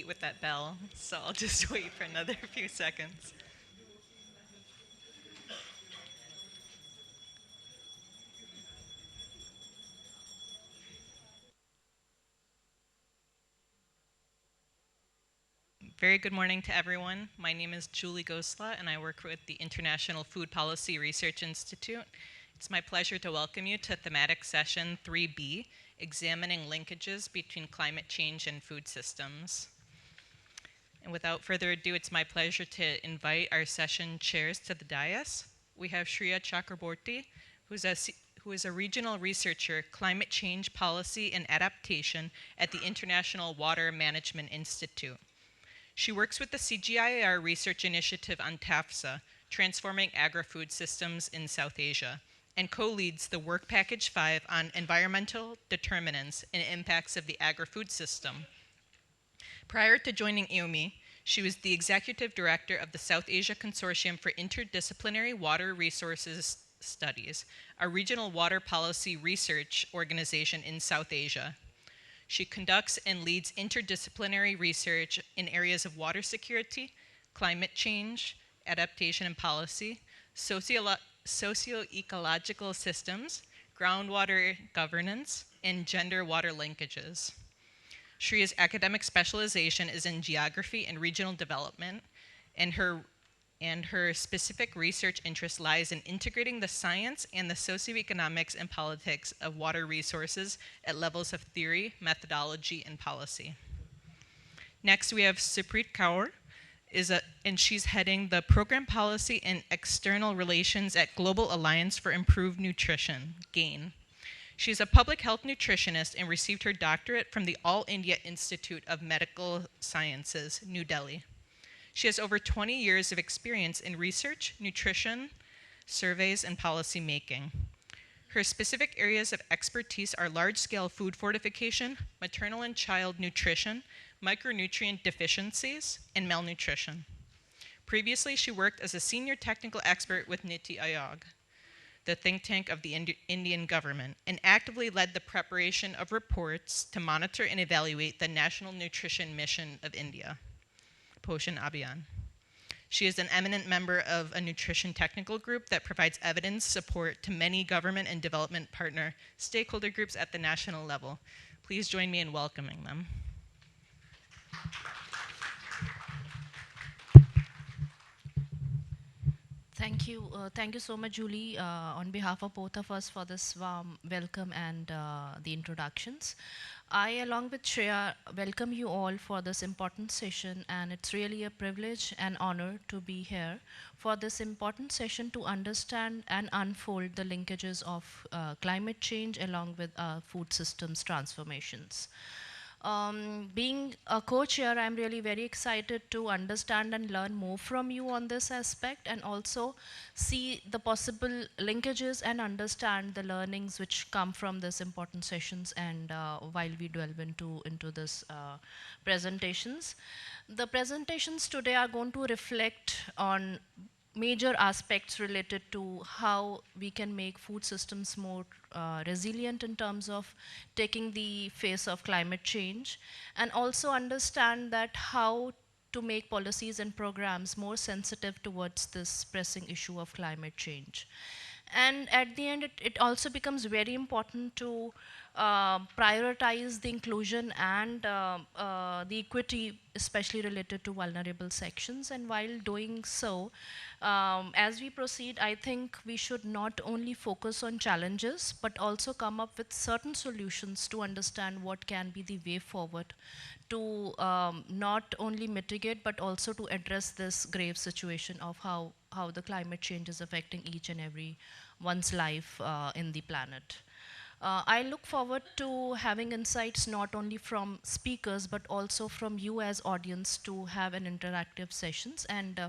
compete with that bell, so I'll just wait for another few seconds. Very good morning to everyone. My name is Julie Gosla, and I work with the International Food Policy Research Institute. It's my pleasure to welcome you to Thematic Session 3B, Examining Linkages Between Climate Change and Food Systems. And without further ado, it's my pleasure to invite our session chairs to the dais. We have Shreya Chakraborty, who is a regional researcher, climate change policy and adaptation at the International Water Management Institute. She works with the CGIAR research initiative on TAFSA, Transforming Agri-Food Systems in South Asia, and co-leads the Work Package 5 on environmental determinants and impacts of the agri-food system. Prior to joining IFPRI, she was the executive director of the South Asia Consortium for Interdisciplinary Water Resources Studies, a regional water policy research organization in South Asia. She conducts and leads interdisciplinary research in areas of water security, climate change, adaptation and policy, socio-ecological systems, groundwater governance, and gender water linkages. Shreya's academic specialization is in geography and regional development, and her specific research interest lies in integrating the science and the socioeconomics and politics of water resources at levels of theory, methodology, and policy. Next, we have Suprit Kaur, and she's heading the Program Policy and External Relations at Global Alliance for Improved Nutrition, GAIN. She's a public health nutritionist and received her doctorate from the All India Institute of Medical Sciences, New Delhi. She has over 20 years of experience in research, nutrition, surveys, and policy making. Her specific areas of expertise are large-scale food fortification, maternal and child nutrition, micronutrient deficiencies, and malnutrition. Previously, she worked as a senior technical expert with Niti Aayog, the think tank of the Indian government, and actively led the preparation of reports to monitor and evaluate the National Nutrition Mission of India, Poshan Abhiyan. She is an eminent member of a nutrition technical group that provides evidence support to many government and development partner stakeholder groups at the national level. Please join me in welcoming them. Thank you so much, Julie, on behalf of both of us for this warm welcome and the introductions. I, along with Shreya, welcome you all for this important session, and it's really a privilege and honor to be here for this important session to understand and unfold the linkages of climate change along with food systems transformations. Being a co-chair, I'm really very excited to understand and learn more from you on this aspect, and also see the possible linkages and understand the learnings which come from this important sessions, and while we delve into this presentations. The presentations today are going to reflect on major aspects related to how we can make food systems more resilient in terms of taking the face of climate change, and also understand that how to make policies and programs more sensitive towards this pressing issue of climate change. And at the end, it also becomes very important to prioritize the inclusion and the equity, especially related to vulnerable sections. And while doing so, as we proceed, I think we should not only focus on challenges, but also come up with certain solutions to understand what can be the way forward to not only mitigate, but also to address this grave situation of how the climate change is affecting each and every one's life in the planet. I look forward to having insights not only from speakers but also from you as audience to have an interactive sessions, and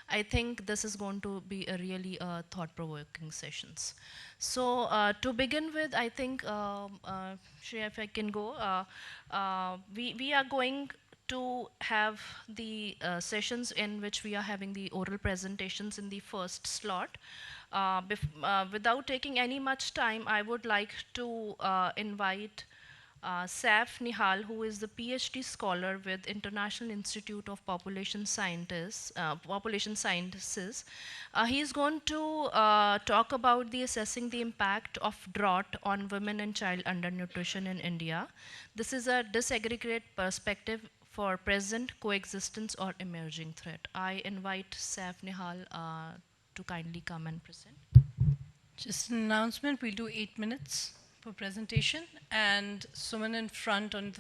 I think this is going to be a really thought-provoking sessions. So to begin with, I think, Shreya, if I can go, we are going to have the sessions in which we are having the oral presentations in the first slot. Without taking any much time, I would like to invite Saf Nihal, who is the PhD scholar with International Institute of Population Sciences. He is going to talk about the assessing the impact of drought on women and child undernutrition in India. This is a disaggregate perspective for present, coexistence, or emerging threat. I invite Saf Nihal to kindly come and present. Just an announcement, we'll do 8 minutes for presentation, and someone in front in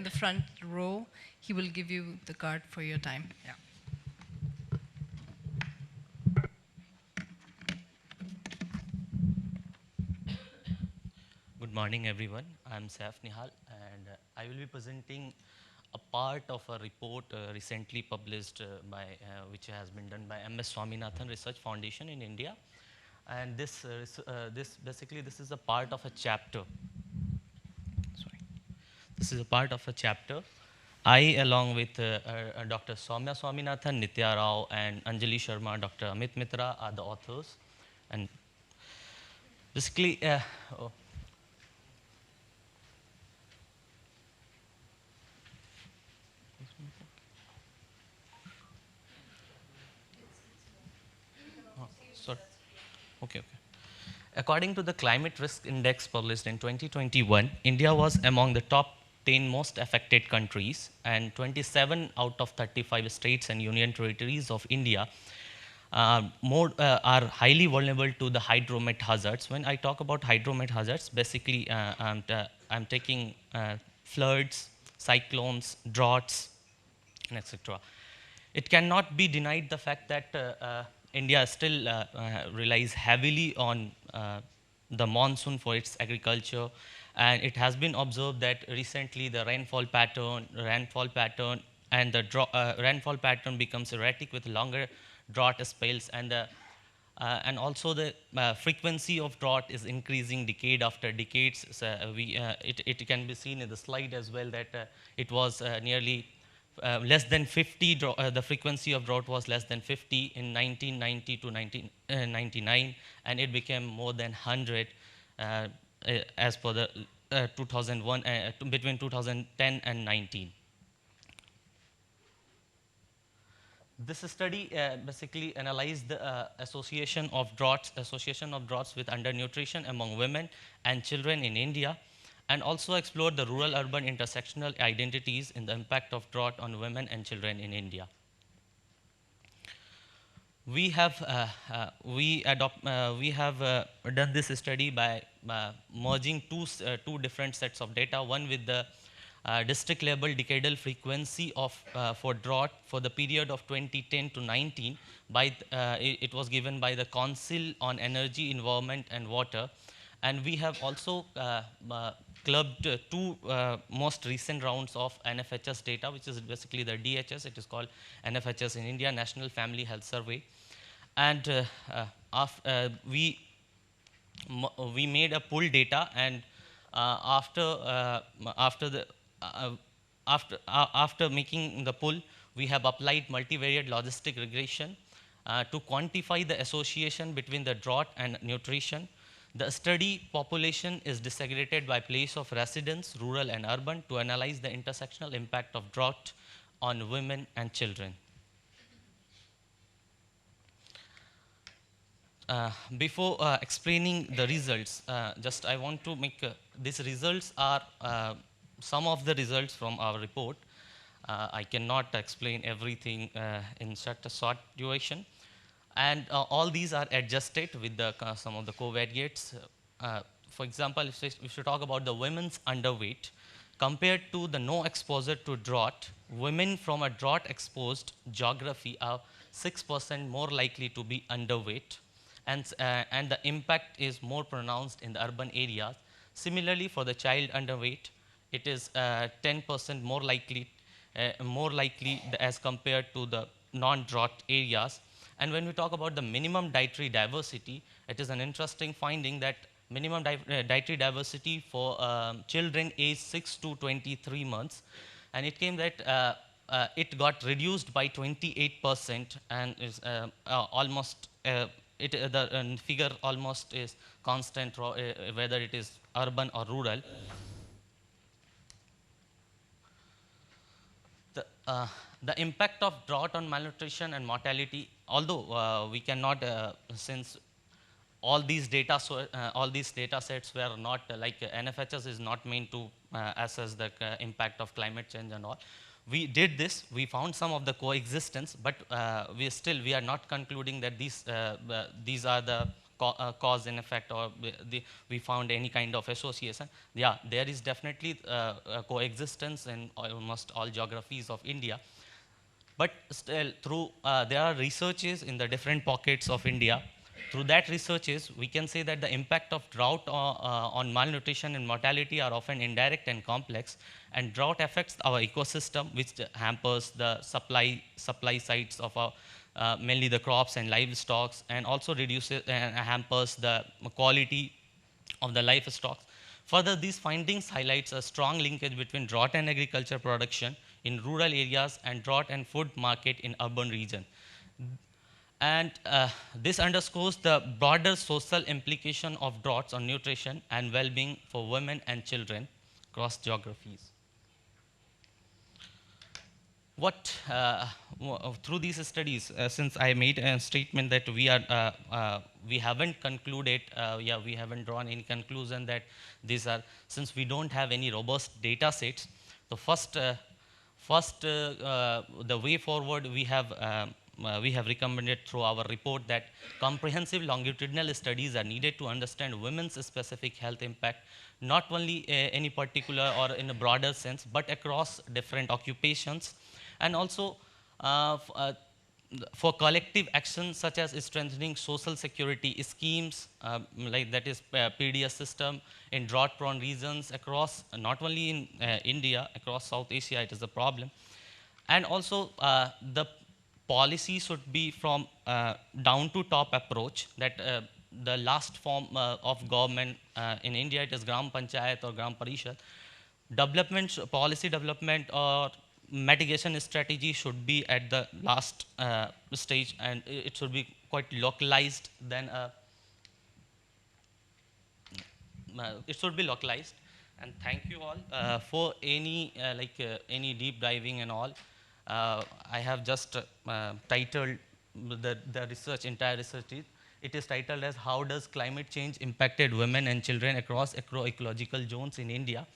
the front row, he will give you the card for your time. Yeah. Good morning, everyone. I'm Saif Nihal, and I will be presenting a part of a report recently published which has been done by MS Swaminathan Research Foundation in India. And this is a part of a chapter. Sorry. This is a part of a chapter. I, along with Dr. Soumya Swaminathan, Nitya Rao, and Anjali Sharma, Dr. Amit Mitra are the authors. And basically, oh, sorry. Okay. According to the Climate Risk Index published in 2021, India was among the top 10 most affected countries, and 27 out of 35 states and union territories of India are highly vulnerable to the hydromet hazards. When I talk about hydromet hazards, basically I'm taking floods, cyclones, droughts, and etc. It cannot be denied the fact that India still relies heavily on the monsoon for its agriculture, and it has been observed that recently the rainfall pattern and the rainfall pattern becomes erratic with longer drought spells, and also the frequency of drought is increasing decade after decades. So it can be seen in the slide as well that it was nearly less than 50, the frequency of drought was less than 50 in 1990 to 1999, and it became more than 100 as per the 2001, between 2010 and 19. This study basically analyzed the association of droughts with undernutrition among women and children in India, and also explored the rural-urban intersectional identities in the impact of drought on women and children in India. We have done this study by merging two different sets of data. One with the district level decadal frequency of for drought for the period of 2010 to 19. It was given by the Council on Energy, Environment and Water, and we have also clubbed two most recent rounds of NFHS data, which is basically the DHS. It is called NFHS in India, National Family Health Survey. And we made a pool data, and after making the pool, we have applied multivariate logistic regression to quantify the association between the drought and nutrition. The study population is disaggregated by place of residence, rural and urban, to analyze the intersectional impact of drought on women and children. Before explaining the results, just I want to make these results are some of the results from our report. I cannot explain everything in such a short duration. And all these are adjusted with some of the covariates. For example, if you talk about the women's underweight, compared to the no exposure to drought, women from a drought exposed geography are 6% more likely to be underweight, and the impact is more pronounced in the urban areas. Similarly, for the child underweight, it is 10% more likely as compared to the non-drought areas. And when we talk about the minimum dietary diversity, it is an interesting finding that minimum dietary diversity for children aged 6 to 23 months, and it came that it got reduced by 28%, and is almost the figure almost is constant whether it is urban or rural. the impact of drought on malnutrition and mortality, although we cannot, since all these all these data sets were not like NFHS is not meant to assess the impact of climate change and all. We did this. We found some of the coexistence, but we are not concluding that these are the cause and effect, or we found any kind of association. Yeah, there is definitely coexistence in almost all geographies of India. But still, through there are researches in the different pockets of India. Through that researches, we can say that the impact of drought on malnutrition and mortality are often indirect and complex. And drought affects our ecosystem, which hampers the supply sides of our mainly the crops and livestock, and also reduces and hampers the quality of the livestock. Further, these findings highlights a strong linkage between drought and agriculture production in rural areas and drought and food market in urban region. And this underscores the broader social implication of droughts on nutrition and well-being for women and children across geographies. What through these studies, since I made a statement that we haven't concluded, we haven't drawn any conclusion that these are, since we don't have any robust data sets. The the way forward we have recommended through our report that comprehensive longitudinal studies are needed to understand women's specific health impact, not only any particular or in a broader sense, but across different occupations. And also for collective actions such as strengthening social security schemes, like that is PDS system in drought-prone regions across, not only in India, across South Asia, it is a problem. And also the policy should be from down to top approach, that the last form of government in India, it is Gram Panchayat or Gram Parishad. Policy development or mitigation strategy should be at the last stage, and it should be quite localized. Then it should be localized. And thank you all for any any deep diving and all. I have just titled the research, entire research. It is titled as "How Does Climate Change Impacted Women and Children Across Agroecological Zones in India?"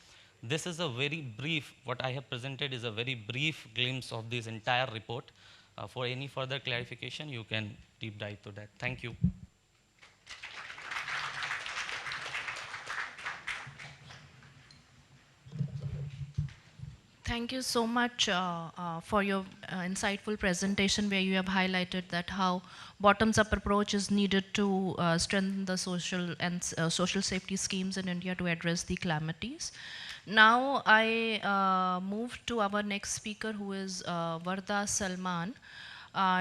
This is a very brief, what I have presented is a very brief glimpse of this entire report. For any further clarification, you can deep dive to that. Thank you. Thank you so much for your insightful presentation, where you have highlighted that how bottoms-up approach is needed to strengthen the social and social safety schemes in India to address the calamities. Now I move to our next speaker, who is Varda Salman.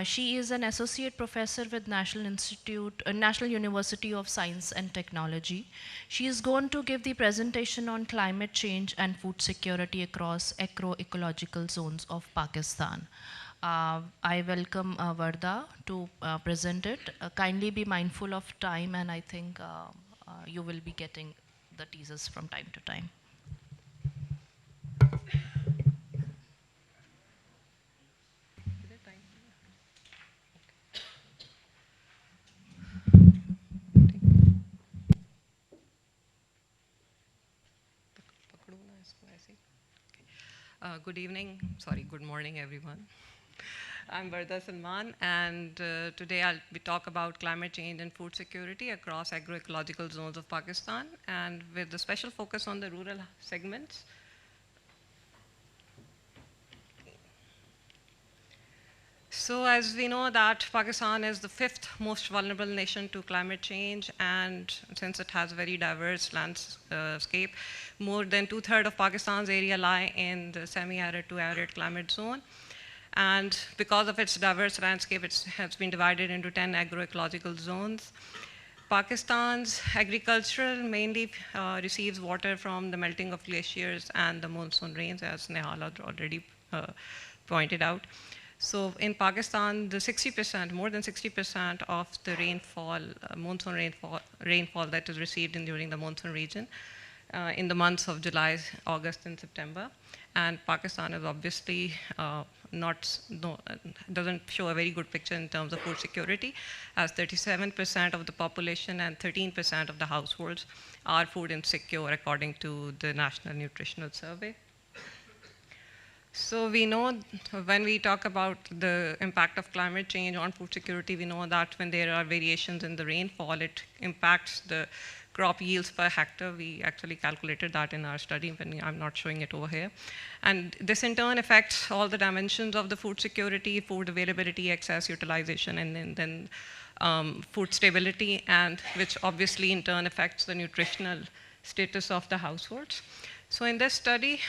She is an associate professor with National University of Science and Technology. She is going to give the presentation on climate change and food security across agroecological zones of Pakistan. I welcome Varda to present it. Kindly be mindful of time, and I think you will be getting the teasers from time to time. Good morning, everyone. I'm Varda Salman, and today I'll talk about climate change and food security across agroecological zones of Pakistan, and with a special focus on the rural segments. So as we know that Pakistan is the 5th most vulnerable nation to climate change, and since it has a very diverse landscape, more than 2/3 of Pakistan's area lie in the semi-arid to arid climate zone. And because of its diverse landscape, it has been divided into 10 agroecological zones. Pakistan's agricultural mainly receives water from the melting of glaciers and the monsoon rains, as Nehal already pointed out. So in Pakistan, the 60%, more than 60% of the rainfall, monsoon rainfall that is received during the monsoon region in the months of July, August, and September. And Pakistan is obviously doesn't show a very good picture in terms of food security, as 37% of the population and 13% of the households are food insecure according to the National Nutritional Survey. So we know when we talk about the impact of climate change on food security, we know that when there are variations in the rainfall, it impacts the crop yields per hectare. We actually calculated that in our study, but I'm not showing it over here. And this in turn affects all the dimensions of the food security, food availability, excess utilization, and then food stability, and which obviously in turn affects the nutritional status of the households. So in this study,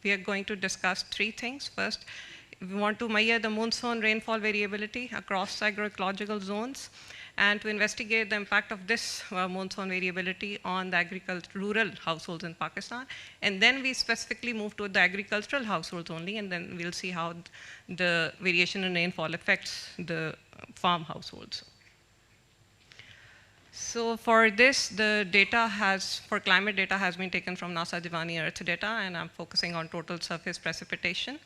we are going to discuss three things. First, we want to measure the monsoon rainfall variability across agroecological zones, and to investigate the impact of this monsoon variability on the rural households in Pakistan. And then we specifically move to the agricultural households only, and then we'll see how the variation in rainfall affects the farm households. So for this, the data for climate data has been taken from NASA Divani Earth data, and I'm focusing on total surface precipitation.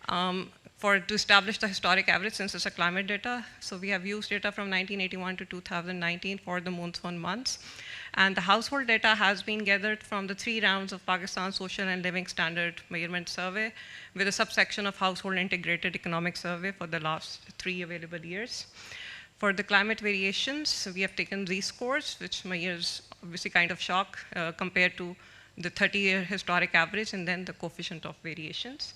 To establish the historic average, since it's a climate data, so we have used data from 1981 to 2019 for the monsoon months. And the household data has been gathered from the 3 rounds of Pakistan Social and Living Standard Measurement Survey, with a subsection of Household Integrated Economic Survey for the last 3 available years. For the climate variations, we have taken z-scores, which measures obviously kind of shock compared to the 30-year historic average, and then the coefficient of variations.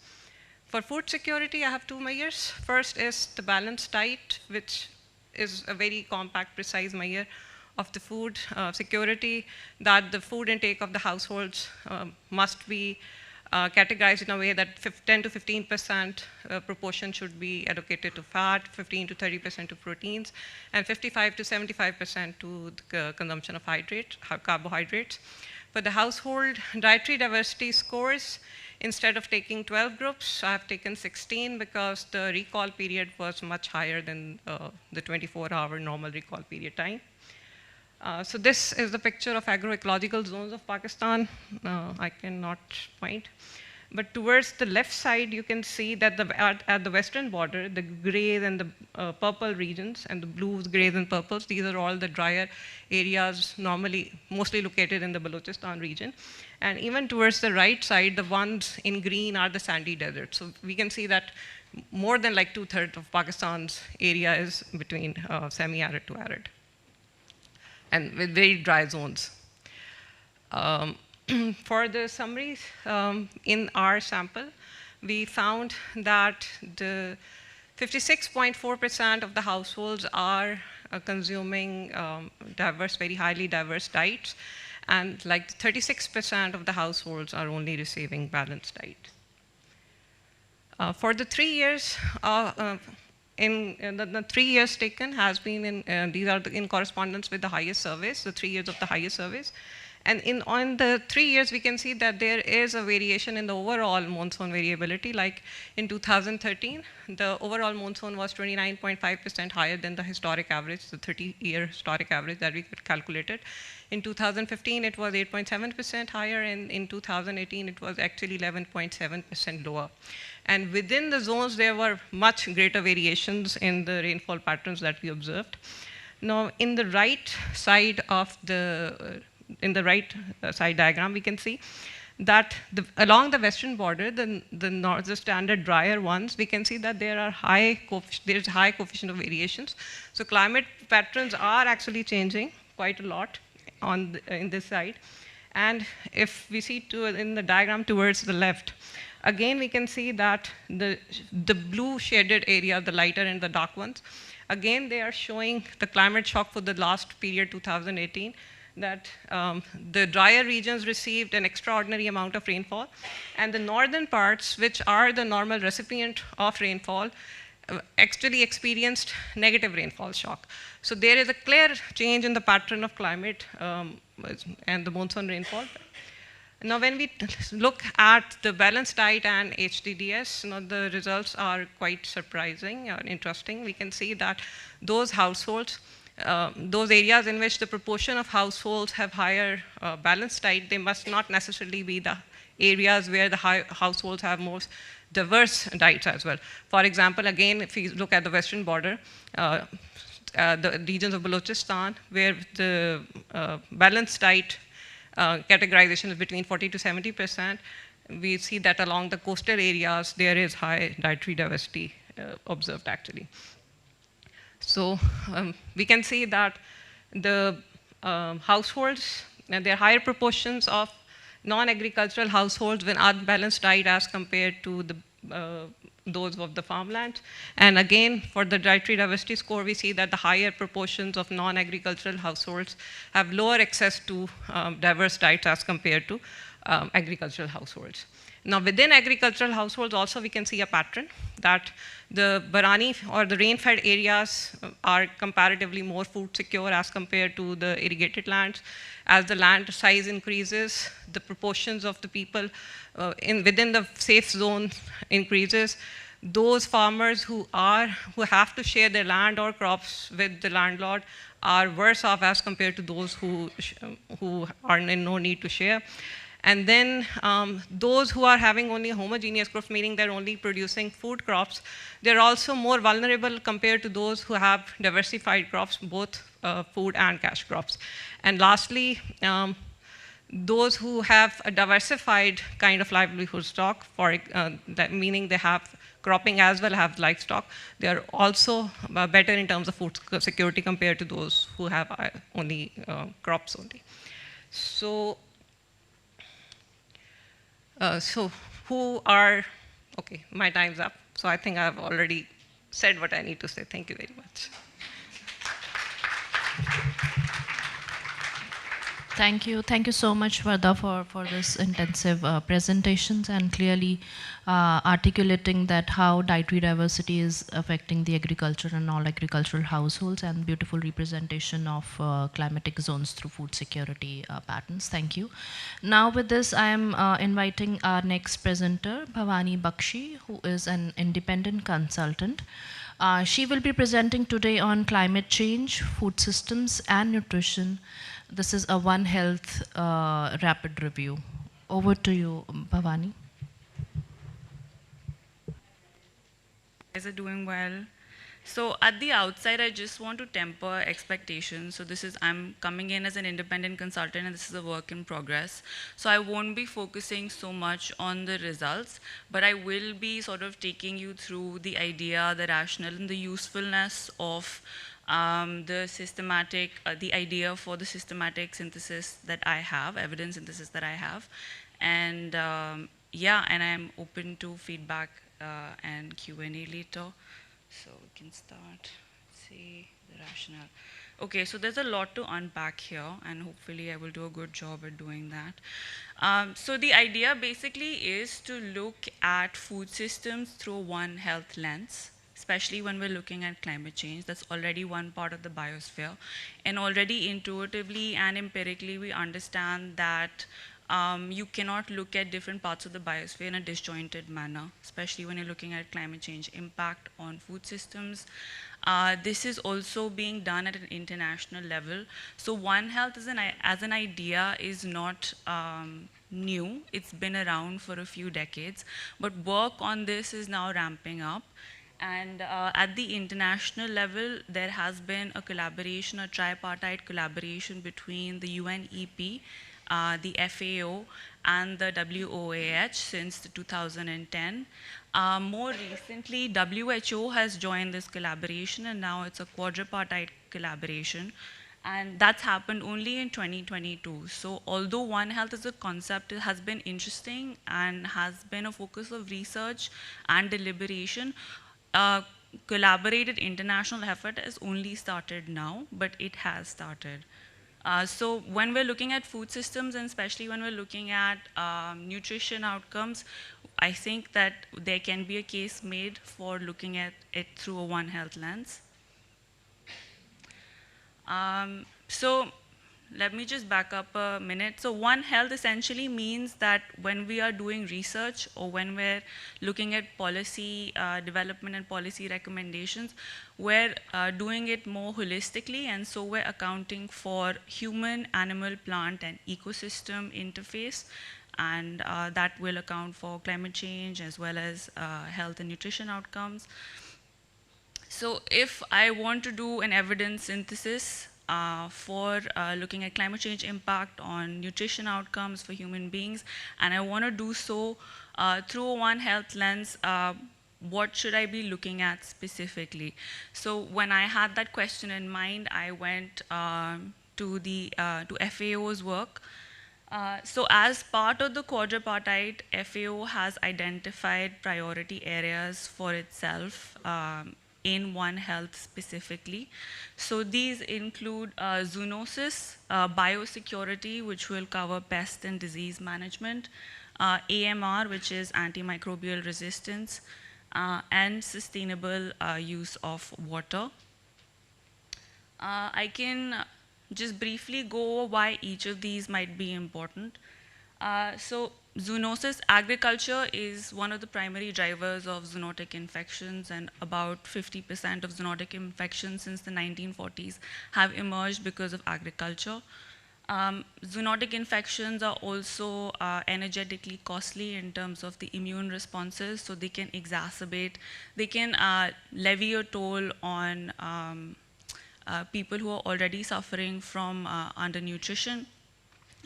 For food security, I have 2 measures. First is the balanced diet, which is a very compact, precise measure of the food security, that the food intake of the households must be categorized in a way that 10 to 15% proportion should be allocated to fat, 15 to 30% to proteins, and 55 to 75% to the consumption of carbohydrates. For the household dietary diversity scores, instead of taking 12 groups, I have taken 16 because the recall period was much higher than the 24-hour normal recall period time. So this is the picture of agroecological zones of Pakistan. I cannot point. But towards the left side, you can see that at the western border, the grays and the purple regions, and the blues, grays, and purples, these are all the drier areas mostly located in the Balochistan region. And even towards the right side, the ones in green are the sandy deserts. So we can see that more than like 2/3 of Pakistan's area is between semi-arid to arid, and with very dry zones. For the summaries, in our sample, we found that the 56.4% of the households are consuming very highly diverse diets, and like 36% of the households are only receiving balanced diet. For the 3 years, the 3 years taken has been these are in correspondence with the highest surveys, the 3 years of the highest surveys. And on the 3 years, we can see that there is a variation in the overall monsoon variability. Like in 2013, the overall monsoon was 29.5% higher than the historic average, the 30-year historic average that we calculated. In 2015, it was 8.7% higher, and in 2018, it was actually 11.7% lower. And within the zones, there were much greater variations in the rainfall patterns that we observed. Now, in the right side of side diagram, we can see that along the western border, the standard drier ones, we can see that there's high coefficient of variations. So climate patterns are actually changing quite a lot in this side. And if we see in the diagram towards the left, again we can see that the blue shaded area, the lighter and the dark ones, again they are showing the climate shock for the last period, 2018, that the drier regions received an extraordinary amount of rainfall, and the northern parts, which are the normal recipient of rainfall, actually experienced negative rainfall shock. So there is a clear change in the pattern of climate and the monsoon rainfall. Now, when we look at the balanced diet and HDDS, the results are quite surprising and interesting. We can see that those households those areas in which the proportion of households have higher balanced diet, they must not necessarily be the areas where the households have most diverse diets as well. For example, again, if you look at the western border, the regions of Balochistan, where the balanced diet categorization is between 40 to 70%, we see that along the coastal areas, there is high dietary diversity observed actually. So we can see that the households, there are higher proportions of non-agricultural households with unbalanced diet as compared to those of the farmland. And again, for the dietary diversity score, we see that the higher proportions of non-agricultural households have lower access to diverse diets as compared to agricultural households. Now, within agricultural households also, we can see a pattern that the Barani or the rain-fed areas are comparatively more food secure as compared to the irrigated lands. As the land size increases, the proportions of the people within the safe zone increases. Those farmers who have to share their land or crops with the landlord are worse off as compared to those who are in no need to share. And then those who are having only homogeneous crops, meaning they're only producing food crops, they're also more vulnerable compared to those who have diversified crops, both food and cash crops. And lastly, those who have a diversified kind of livelihood stock, meaning they have cropping as well as livestock, they are also better in terms of food security compared to those who have only crops only. So who are, okay, my time's up. So I think I've already said what I need to say. Thank you very much. Thank you. Thank you so much, Varda, for this intensive presentations and clearly articulating that how dietary diversity is affecting the agriculture and all agricultural households and beautiful representation of climatic zones through food security patterns. Thank you. Now with this, I am inviting our next presenter, Bhavani Bakshi, who is an independent consultant. She will be presenting today on climate change, food systems, and nutrition. This is a One Health rapid review. Over to you, Bhavani. You guys are doing well. So at the outside, I just want to temper expectations. So I'm coming in as an independent consultant, and this is a work in progress. So I won't be focusing so much on the results, but I will be sort of taking you through the idea, the rationale, and the usefulness of the idea for the systematic synthesis that I have, evidence synthesis that I have. And yeah, and I'm open to feedback and Q&A later. So we can start, see the rationale. Okay, so there's a lot to unpack here, and hopefully I will do a good job at doing that. So the idea basically is to look at food systems through One Health lens, especially when we're looking at climate change. That's already one part of the biosphere. And already intuitively and empirically, we understand that you cannot look at different parts of the biosphere in a disjointed manner, especially when you're looking at climate change impact on food systems. This is also being done at an international level. So One Health as an idea is not new. It's been around for a few decades, but work on this is now ramping up. And at the international level, there has been a collaboration, a tripartite collaboration between the UNEP, the FAO, and the WOAH since 2010. More recently, WHO has joined this collaboration, and now it's a quadripartite collaboration. And that's happened only in 2022. So although One Health as a concept has been interesting and has been a focus of research and deliberation, collaborated international effort has only started now, but it has started. So when we're looking at food systems, and especially when we're looking at nutrition outcomes, I think that there can be a case made for looking at it through a One Health lens. So let me just back up a minute. So One Health essentially means that when we are doing research or when we're looking at policy development and policy recommendations, we're doing it more holistically, and so we're accounting for human, animal, plant, and ecosystem interface, and that will account for climate change as well as health and nutrition outcomes. So if I want to do an evidence synthesis for looking at climate change impact on nutrition outcomes for human beings, and I want to do so through a One Health lens, what should I be looking at specifically? So when I had that question in mind, I went to FAO's work. So as part of the quadripartite, FAO has identified priority areas for itself in One Health specifically. So these include zoonosis, biosecurity, which will cover pest and disease management, AMR, which is antimicrobial resistance, and sustainable use of water. I can just briefly go over why each of these might be important. So zoonosis, agriculture is one of the primary drivers of zoonotic infections, and about 50% of zoonotic infections since the 1940s have emerged because of agriculture. Zoonotic infections are also energetically costly in terms of the immune responses, so they can exacerbate, they can levy a toll on people who are already suffering from undernutrition.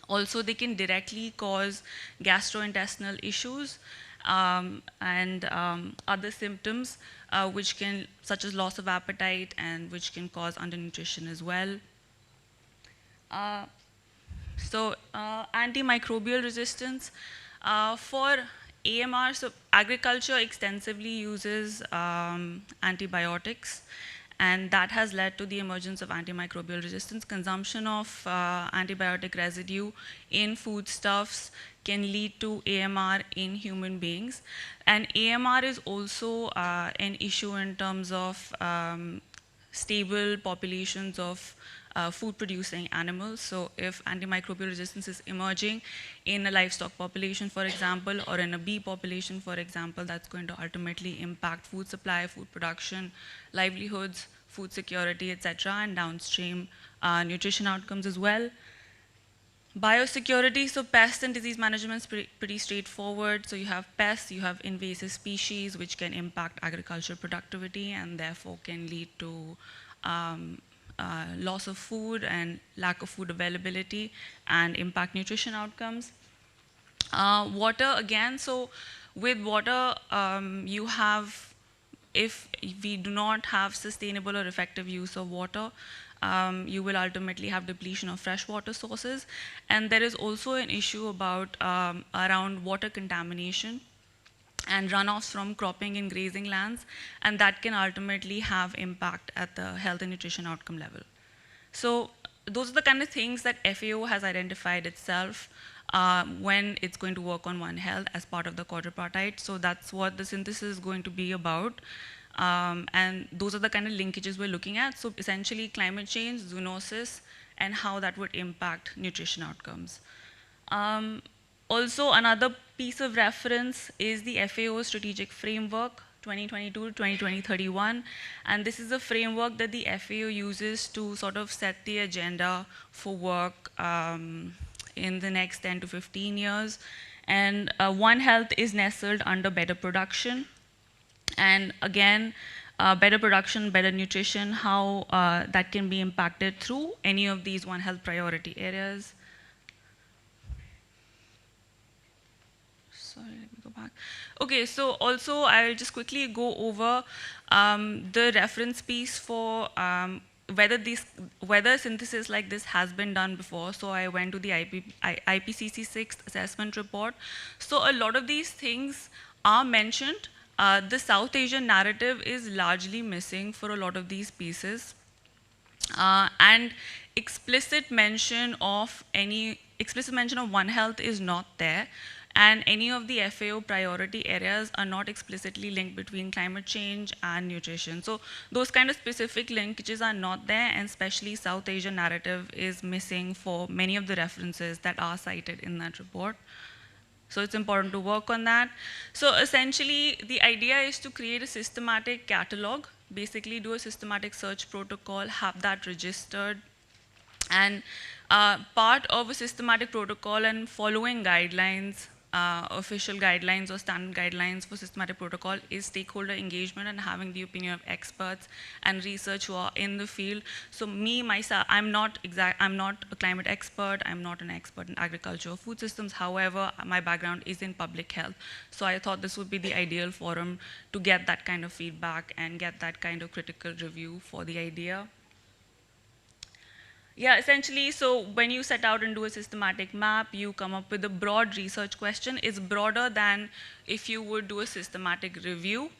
Also, they can directly cause gastrointestinal issues and other symptoms, such as loss of appetite, and which can cause undernutrition as well. Antimicrobial resistance. For AMR, so agriculture extensively uses antibiotics, and that has led to the emergence of antimicrobial resistance. Consumption of antibiotic residue in foodstuffs can lead to AMR in human beings. And AMR is also an issue in terms of stable populations of food-producing animals. So if antimicrobial resistance is emerging in a livestock population, for example, or in a bee population, for example, that's going to ultimately impact food supply, food production, livelihoods, food security, etc., and downstream nutrition outcomes as well. Biosecurity, so pest and disease management is pretty straightforward. So you have pests, you have invasive species, which can impact agricultural productivity and therefore can lead to loss of food and lack of food availability and impact nutrition outcomes. Water, again, so with water, you have, if we do not have sustainable or effective use of water, you will ultimately have depletion of freshwater sources. And there is also an issue about around water contamination and runoffs from cropping and grazing lands, and that can ultimately have impact at the health and nutrition outcome level. So those are the kind of things that FAO has identified itself when it's going to work on One Health as part of the quadripartite. So that's what the synthesis is going to be about. And those are the kind of linkages we're looking at. So essentially climate change, zoonosis, and how that would impact nutrition outcomes. Also, another piece of reference is the FAO strategic framework 2022 to 2031, and this is a framework that the FAO uses to sort of set the agenda for work in the next 10 to 15 years. And One Health is nestled under better production. And again, better production, better nutrition, how that can be impacted through any of these One Health priority areas. Sorry, let me go back. Okay, so also I'll just quickly go over the reference piece for whether synthesis like this has been done before. So I went to the IPCC 6th assessment report. So a lot of these things are mentioned. The South Asian narrative is largely missing for a lot of these pieces. And explicit mention of One Health is not there. and any of the FAO priority areas are not explicitly linked between climate change and nutrition. So those kind of specific linkages are not there, and especially South Asian narrative is missing for many of the references that are cited in that report. So it's important to work on that. So essentially, the idea is to create a systematic catalog, basically do a systematic search protocol, have that registered, and part of a systematic protocol and following guidelines, official guidelines or standard guidelines for systematic protocol is stakeholder engagement and having the opinion of experts and research who are in the field. So me, myself, I'm not a climate expert, I'm not an expert in agriculture or food systems. However, my background is in public health. So I thought this would be the ideal forum to get that kind of feedback and get that kind of critical review for the idea. Yeah, essentially, so when you set out and do a systematic map, you come up with a broad research question. It's broader than if you would do a systematic review.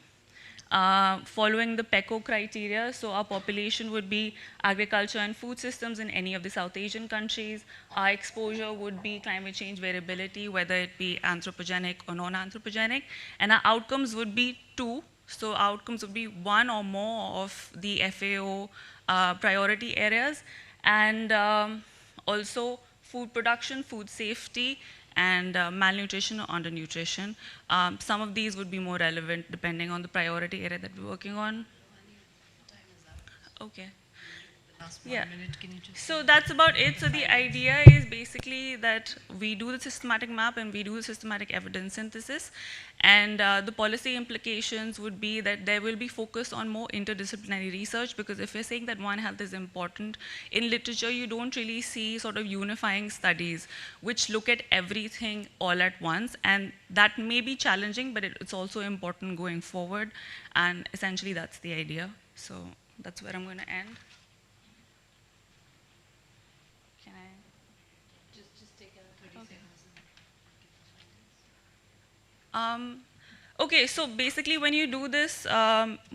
Following the PECO criteria, so our population would be agriculture and food systems in any of the South Asian countries. Our exposure would be climate change variability, whether it be anthropogenic or non-anthropogenic. And our outcomes would be two. So outcomes would be one or more of the FAO priority areas. And also food production, food safety, and malnutrition or undernutrition. Some of these would be more relevant depending on the priority area that we're working on. Okay. Yeah. So that's about it. So the idea is basically that we do the systematic map and we do the systematic evidence synthesis. And the policy implications would be that there will be focus on more interdisciplinary research, because if you're saying that One Health is important, in literature you don't really see sort of unifying studies which look at everything all at once. And that may be challenging, but it's also important going forward. And essentially that's the idea. So that's where I'm going to end. Okay, so basically when you do this,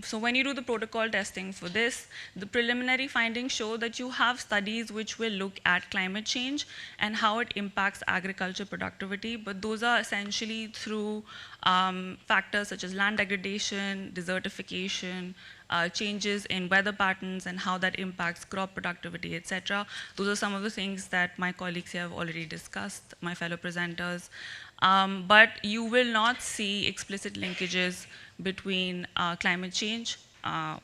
so when you do the protocol testing for this, the preliminary findings show that you have studies which will look at climate change and how it impacts agriculture productivity, but those are essentially through factors such as land degradation, desertification, changes in weather patterns and how that impacts crop productivity, etc. Those are some of the things that my colleagues here have already discussed, my fellow presenters. But you will not see explicit linkages between climate change,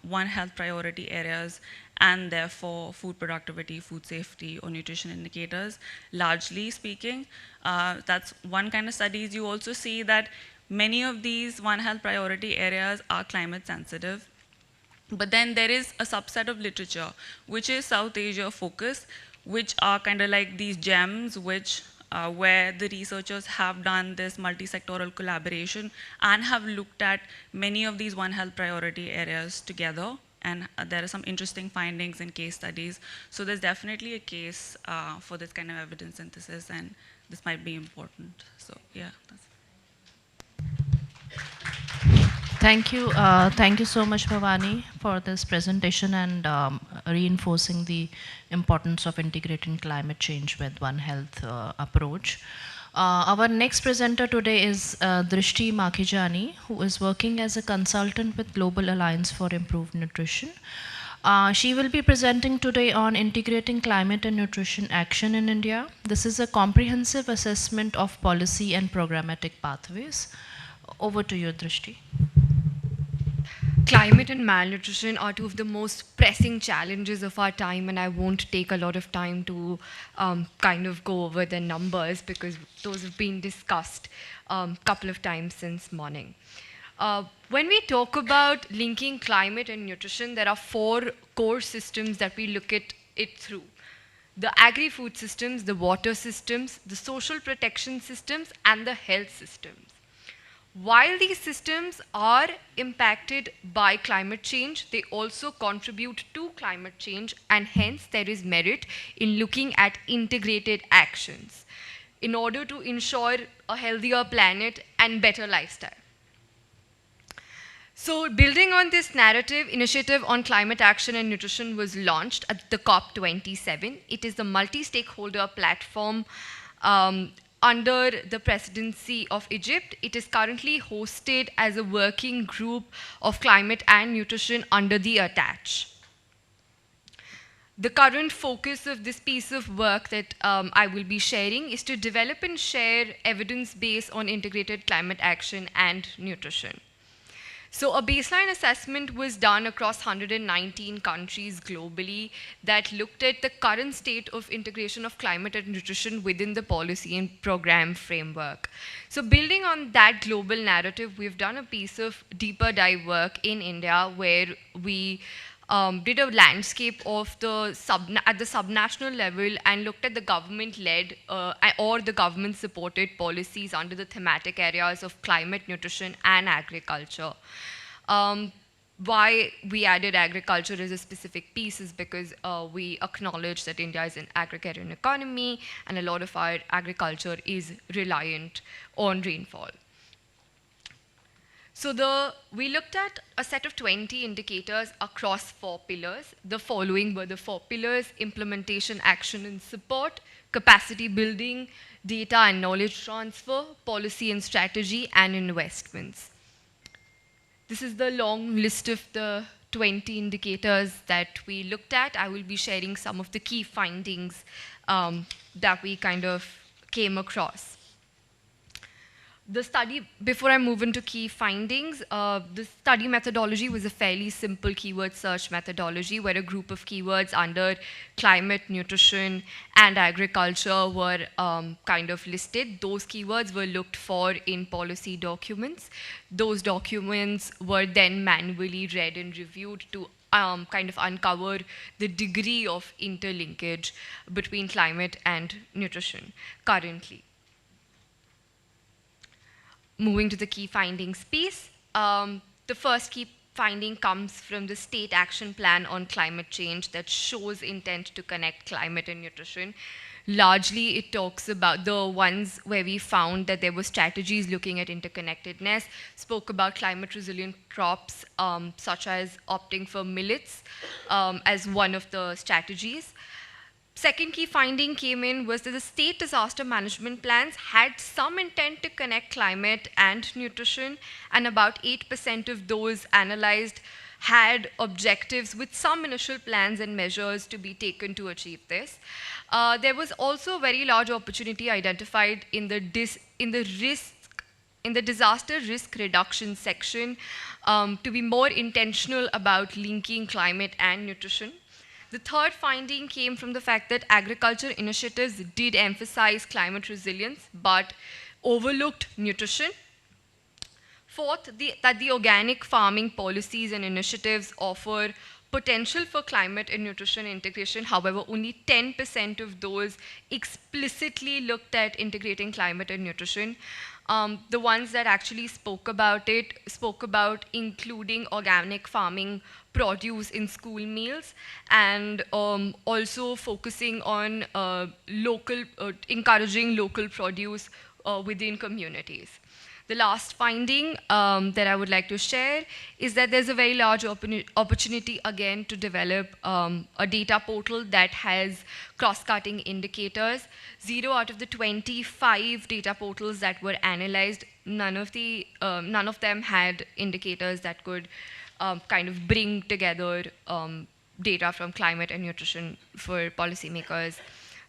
One Health priority areas, and therefore food productivity, food safety, or nutrition indicators, largely speaking. That's one kind of studies. You also see that many of these One Health priority areas are climate sensitive. But then there is a subset of literature, which is South Asia focused, which are kind of like these gems, which where the researchers have done this multi-sectoral collaboration and have looked at many of these One Health priority areas together. And there are some interesting findings and case studies. So there's definitely a case for this kind of evidence synthesis, and this might be important. So yeah, that's Thank you. Thank you so much, Bhavani, for this presentation and reinforcing the importance of integrating climate change with One Health approach. Our next presenter today is Drishti Makhijani, who is working as a consultant with Global Alliance for Improved Nutrition. She will be presenting today on integrating climate and nutrition action in India. This is a comprehensive assessment of policy and programmatic pathways. Over to you, Drishti. Climate and malnutrition are two of the most pressing challenges of our time, and I won't take a lot of time to kind of go over the numbers because those have been discussed a couple of times since morning. When we talk about linking climate and nutrition, there are four core systems that we look at it through. The agri-food systems, the water systems, the social protection systems, and the health systems. While these systems are impacted by climate change, they also contribute to climate change, and hence there is merit in looking at integrated actions in order to ensure a healthier planet and better lifestyle. So building on this narrative, Initiative on Climate Action and Nutrition was launched at the COP27. It is the multi-stakeholder platform under the presidency of Egypt. It is currently hosted as a working group of climate and nutrition under the Attach. The current focus of this piece of work that I will be sharing is to develop and share evidence base on integrated climate action and nutrition. So a baseline assessment was done across 119 countries globally that looked at the current state of integration of climate and nutrition within the policy and program framework. So building on that global narrative, we've done a piece of deeper dive work in India where we did a landscape of at the subnational level and looked at the government-led or the government-supported policies under the thematic areas of climate, nutrition, and agriculture. Why we added agriculture as a specific piece is because we acknowledge that India is an agrarian economy and a lot of our agriculture is reliant on rainfall. So we looked at a set of 20 indicators across 4 pillars. The following were the 4 pillars: implementation, action and support, capacity building, data and knowledge transfer, policy and strategy, and investments. This is the long list of the 20 indicators that we looked at. I will be sharing some of the key findings that we kind of came across. The study, before I move into key findings, the study methodology was a fairly simple keyword search methodology where a group of keywords under climate, nutrition, and agriculture were kind of listed. Those keywords were looked for in policy documents. Those documents were then manually read and reviewed to kind of uncover the degree of interlinkage between climate and nutrition currently. Moving to the key findings piece, the first key finding comes from the state action plan on climate change that shows intent to connect climate and nutrition. Largely, it talks about the ones where we found that there were strategies looking at interconnectedness, spoke about climate resilient crops, such as opting for millets as one of the strategies. Second key finding came in was that the state disaster management plans had some intent to connect climate and nutrition, and about 8% of those analyzed had objectives with some initial plans and measures to be taken to achieve this. There was also a very large opportunity identified in the disaster risk reduction section to be more intentional about linking climate and nutrition. The third finding came from the fact that agriculture initiatives did emphasize climate resilience, but overlooked nutrition. Fourth, that the organic farming policies and initiatives offer potential for climate and nutrition integration. However, only 10% of those explicitly looked at integrating climate and nutrition. The ones that actually spoke about it spoke about including organic farming produce in school meals and also focusing on encouraging local produce within communities. The last finding that I would like to share is that there's a very large opportunity again to develop a data portal that has cross-cutting indicators. 0 out of the 25 data portals that were analyzed, none of them had indicators that could kind of bring together data from climate and nutrition for policymakers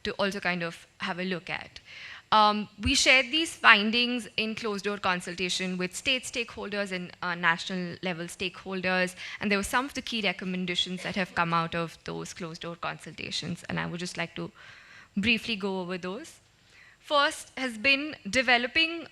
to also kind of have a look at. We shared these findings in closed-door consultation with state stakeholders and national level stakeholders, and there were some of the key recommendations that have come out of those closed-door consultations, and I would just like to briefly go over those. First has been developing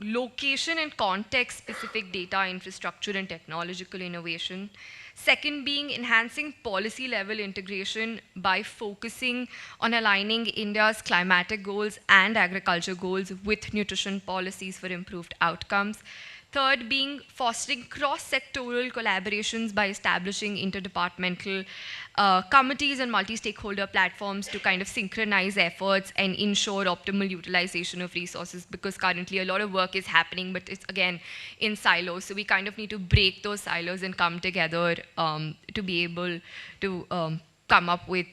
location and context-specific data infrastructure and technological innovation. Second being enhancing policy-level integration by focusing on aligning India's climatic goals and agriculture goals with nutrition policies for improved outcomes. Third being fostering cross-sectoral collaborations by establishing interdepartmental committees and multi-stakeholder platforms to kind of synchronize efforts and ensure optimal utilization of resources, because currently a lot of work is happening, but it's again in silos. So we kind of need to break those silos and come together to be able to come up with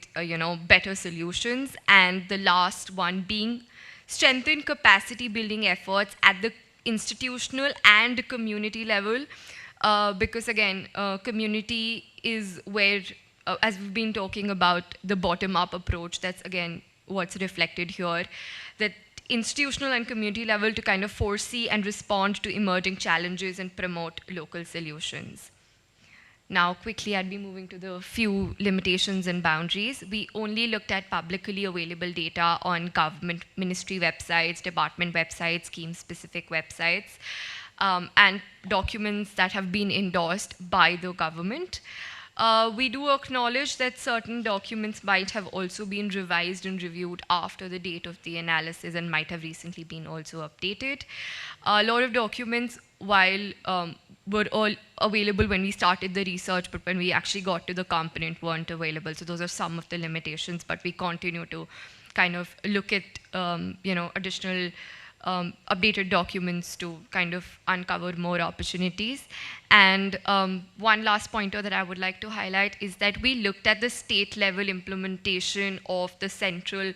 better solutions. And the last one being strengthen capacity building efforts at the institutional and community level, because again, community is where, as we've been talking about the bottom-up approach, that's again what's reflected here, that institutional and community level to kind of foresee and respond to emerging challenges and promote local solutions. Now, quickly, I'd be moving to the few limitations and boundaries. We only looked at publicly available data on government ministry websites, department websites, scheme-specific websites, and documents that have been endorsed by the government. We do acknowledge that certain documents might have also been revised and reviewed after the date of the analysis and might have recently been also updated. A lot of documents, while were all available when we started the research, but when we actually got to the component, weren't available. So those are some of the limitations, but we continue to kind of look at additional updated documents to kind of uncover more opportunities. And one last pointer that I would like to highlight is that we looked at the state level implementation of the central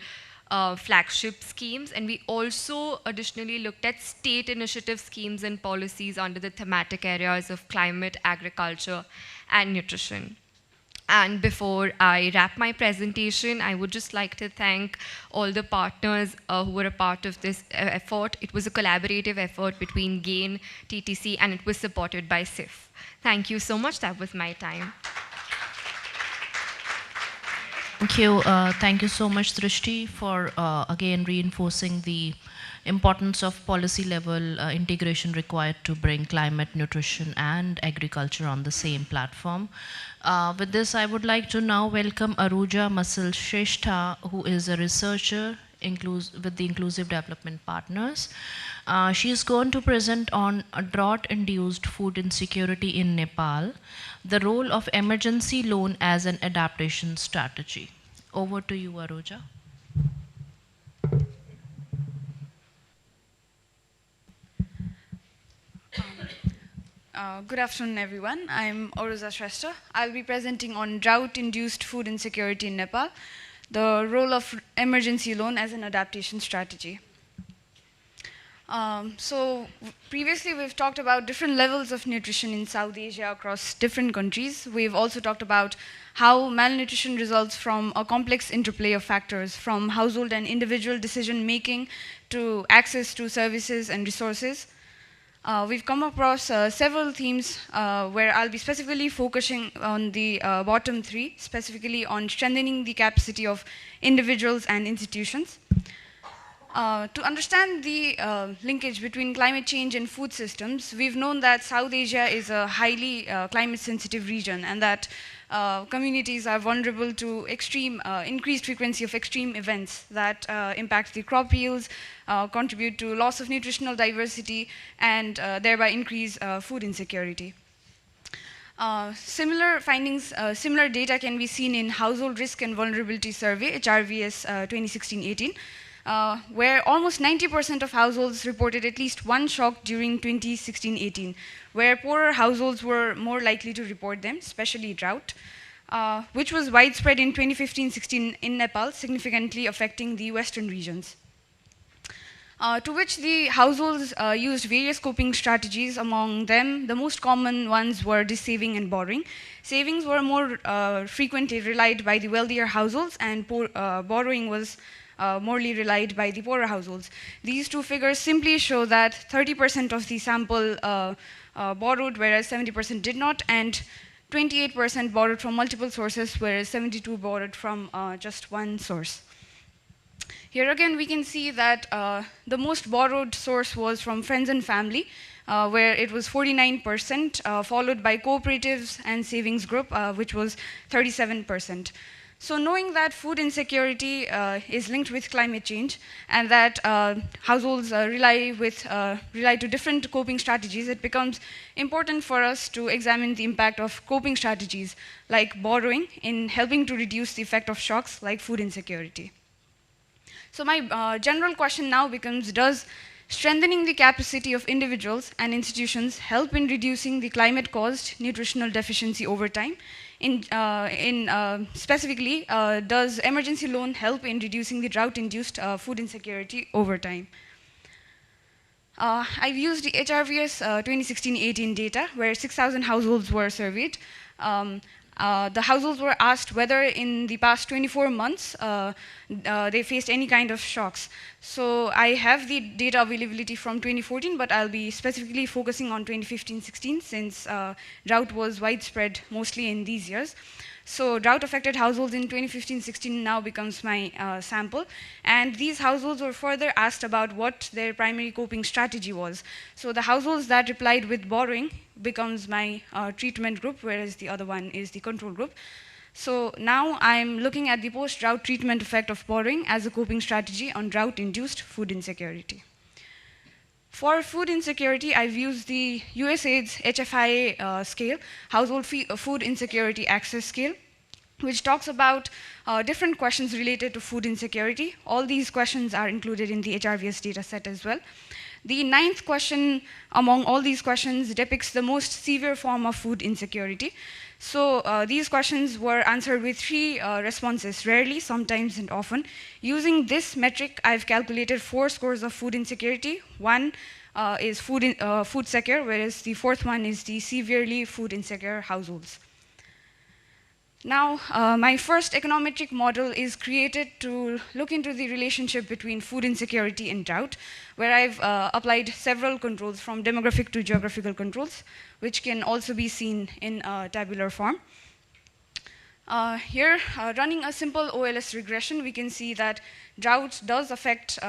flagship schemes, and we also additionally looked at state initiative schemes and policies under the thematic areas of climate, agriculture, and nutrition. And before I wrap my presentation, I would just like to thank all the partners who were a part of this effort. It was a collaborative effort between GAIN, TTC, and it was supported by SIF. Thank you so much. That was my time. Thank you. Thank you so much, Drishti, for again reinforcing the importance of policy level integration required to bring climate, nutrition, and agriculture on the same platform. With this, I would like to now welcome Aruja Masil Shrestha, who is a researcher with the Inclusive Development Partners. She is going to present on a drought-induced food insecurity in Nepal, the role of emergency loan as an adaptation strategy. Over to you, Aruja. Good afternoon, everyone. I'm Aruja Shrestha. I'll be presenting on drought-induced food insecurity in Nepal, the role of emergency loan as an adaptation strategy. So previously we've talked about different levels of nutrition in South Asia across different countries. We've also talked about how malnutrition results from a complex interplay of factors, from household and individual decision making to access to services and resources. We've come across several themes where I'll be specifically focusing on the bottom three, specifically on strengthening the capacity of individuals and institutions. To understand the linkage between climate change and food systems, we've known that South Asia is a highly climate-sensitive region, and that communities are vulnerable to increased frequency of extreme events that impact the crop yields, contribute to loss of nutritional diversity, and thereby increase food insecurity. Similar findings, similar data can be seen in Household Risk and Vulnerability Survey, HRVS 2016-18, where almost 90% of households reported at least one shock during 2016-18, where poorer households were more likely to report them, especially drought, which was widespread in 2015-16 in Nepal, significantly affecting the western regions. To which the households used various coping strategies. Among them, the most common ones were saving and borrowing. Savings were more frequently relied by the wealthier households, and borrowing was morely relied by the poorer households. These two figures simply show that 30% of the sample borrowed, whereas 70% did not, and 28% borrowed from multiple sources, whereas 72% borrowed from just one source. Here again, we can see that the most borrowed source was from friends and family, where it was 49%, followed by cooperatives and savings group, which was 37%. So knowing that food insecurity is linked with climate change, and that households rely to different coping strategies, it becomes important for us to examine the impact of coping strategies like borrowing in helping to reduce the effect of shocks like food insecurity. So my general question now becomes, does Strengthening the capacity of individuals and institutions help in reducing the climate-caused nutritional deficiency over time. Specifically, does emergency loan help in reducing the drought-induced food insecurity over time? I've used the HRVS 2016-18 data, where 6,000 households were surveyed. The households were asked whether in the past 24 months they faced any kind of shocks. So I have the data availability from 2014, but I'll be specifically focusing on 2015-16 since drought was widespread mostly in these years. So drought-affected households in 2015-16 now becomes my sample. And these households were further asked about what their primary coping strategy was. So the households that replied with borrowing becomes my treatment group, whereas the other one is the control group. So now I'm looking at the post-drought treatment effect of borrowing as a coping strategy on drought-induced food insecurity. For food insecurity, I've used the USAID's HFIA scale, Household Food Insecurity Access Scale, which talks about different questions related to food insecurity. All these questions are included in the HRVS data set as well. The 9th question among all these questions depicts the most severe form of food insecurity. So these questions were answered with 3 responses: rarely, sometimes, and often. Using this metric, I've calculated 4 scores of food insecurity. One is food secure, whereas the 4th one is the severely food insecure households. Now, my first econometric model is created to look into the relationship between food insecurity and drought, where I've applied several controls from demographic to geographical controls, which can also be seen in tabular form. Here, running a simple OLS regression, we can see that drought does affect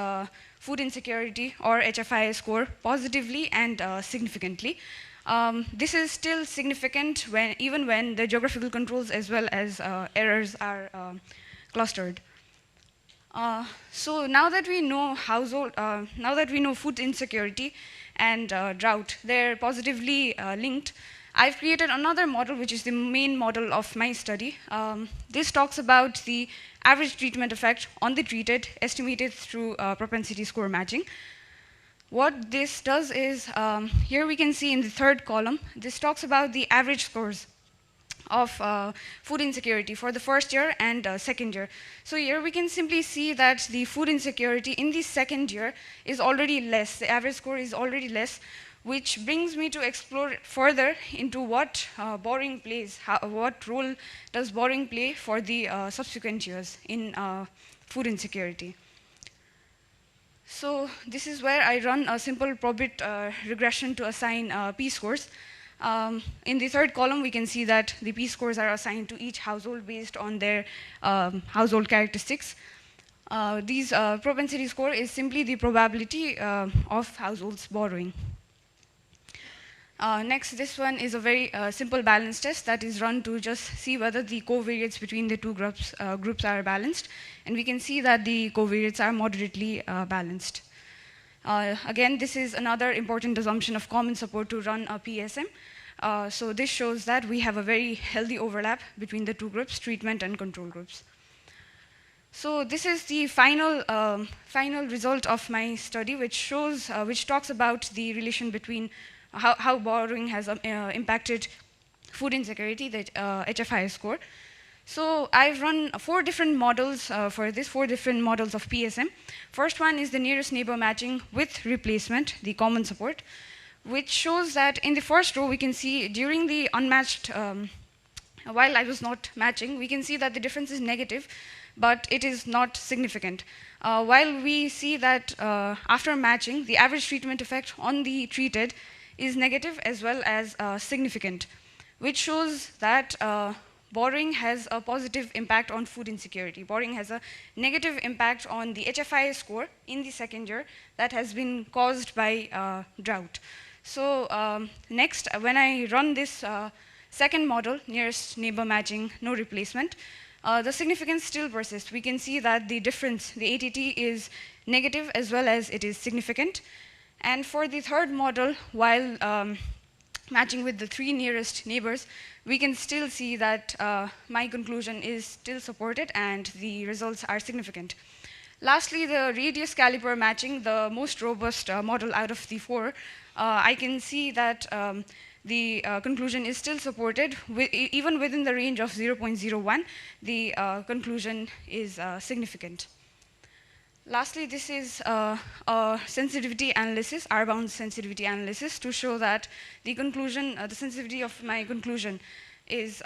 food insecurity or HFIA score positively and significantly. This is still significant even when the geographical controls as well as errors are clustered. So now that we know food insecurity and drought, they're positively linked. I've created another model, which is the main model of my study. This talks about the average treatment effect on the treated, estimated through propensity score matching. What this does is, here we can see in the 3rd column, this talks about the average scores of food insecurity for the 1st year and 2nd year. So here we can simply see that the food insecurity in the 2nd year is already less. The average score is already less, which brings me to explore further into what borrowing plays, what role does borrowing play for the subsequent years in food insecurity. So this is where I run a simple probit regression to assign p-scores. In the 3rd column, we can see that the p-scores are assigned to each household based on their household characteristics. These propensity score is simply the probability of households borrowing. Next, this one is a very simple balance test that is run to just see whether the covariates between the two groups are balanced. And we can see that the covariates are moderately balanced. Again, this is another important assumption of common support to run a PSM. So this shows that we have a very healthy overlap between the two groups, treatment and control groups. So this is the final result of my study, which talks about the relation between how borrowing has impacted food insecurity, the HFIA score. So I've run 4 different models for this, 4 different models of PSM. First one is the nearest neighbor matching with replacement, the common support, which shows that in the first row, we can see during the unmatched, while I was not matching, we can see that the difference is negative, but it is not significant. While we see that after matching, the average treatment effect on the treated is negative as well as significant, which shows that borrowing has a positive impact on food insecurity. Borrowing has a negative impact on the HFIA score in the 2nd year that has been caused by drought. So next, when I run this 2nd model, nearest neighbor matching, no replacement, the significance still persists. We can see that the difference, the ATT, is negative as well as it is significant. And for the 3rd model, while matching with the 3 nearest neighbors, we can still see that my conclusion is still supported and the results are significant. Lastly, the radius caliper matching, the most robust model out of the four, I can see that the conclusion is still supported. Even within the range of 0.01, the conclusion is significant. Lastly, this is a sensitivity analysis, R-bound sensitivity analysis, to show that the conclusion, the sensitivity of my conclusion is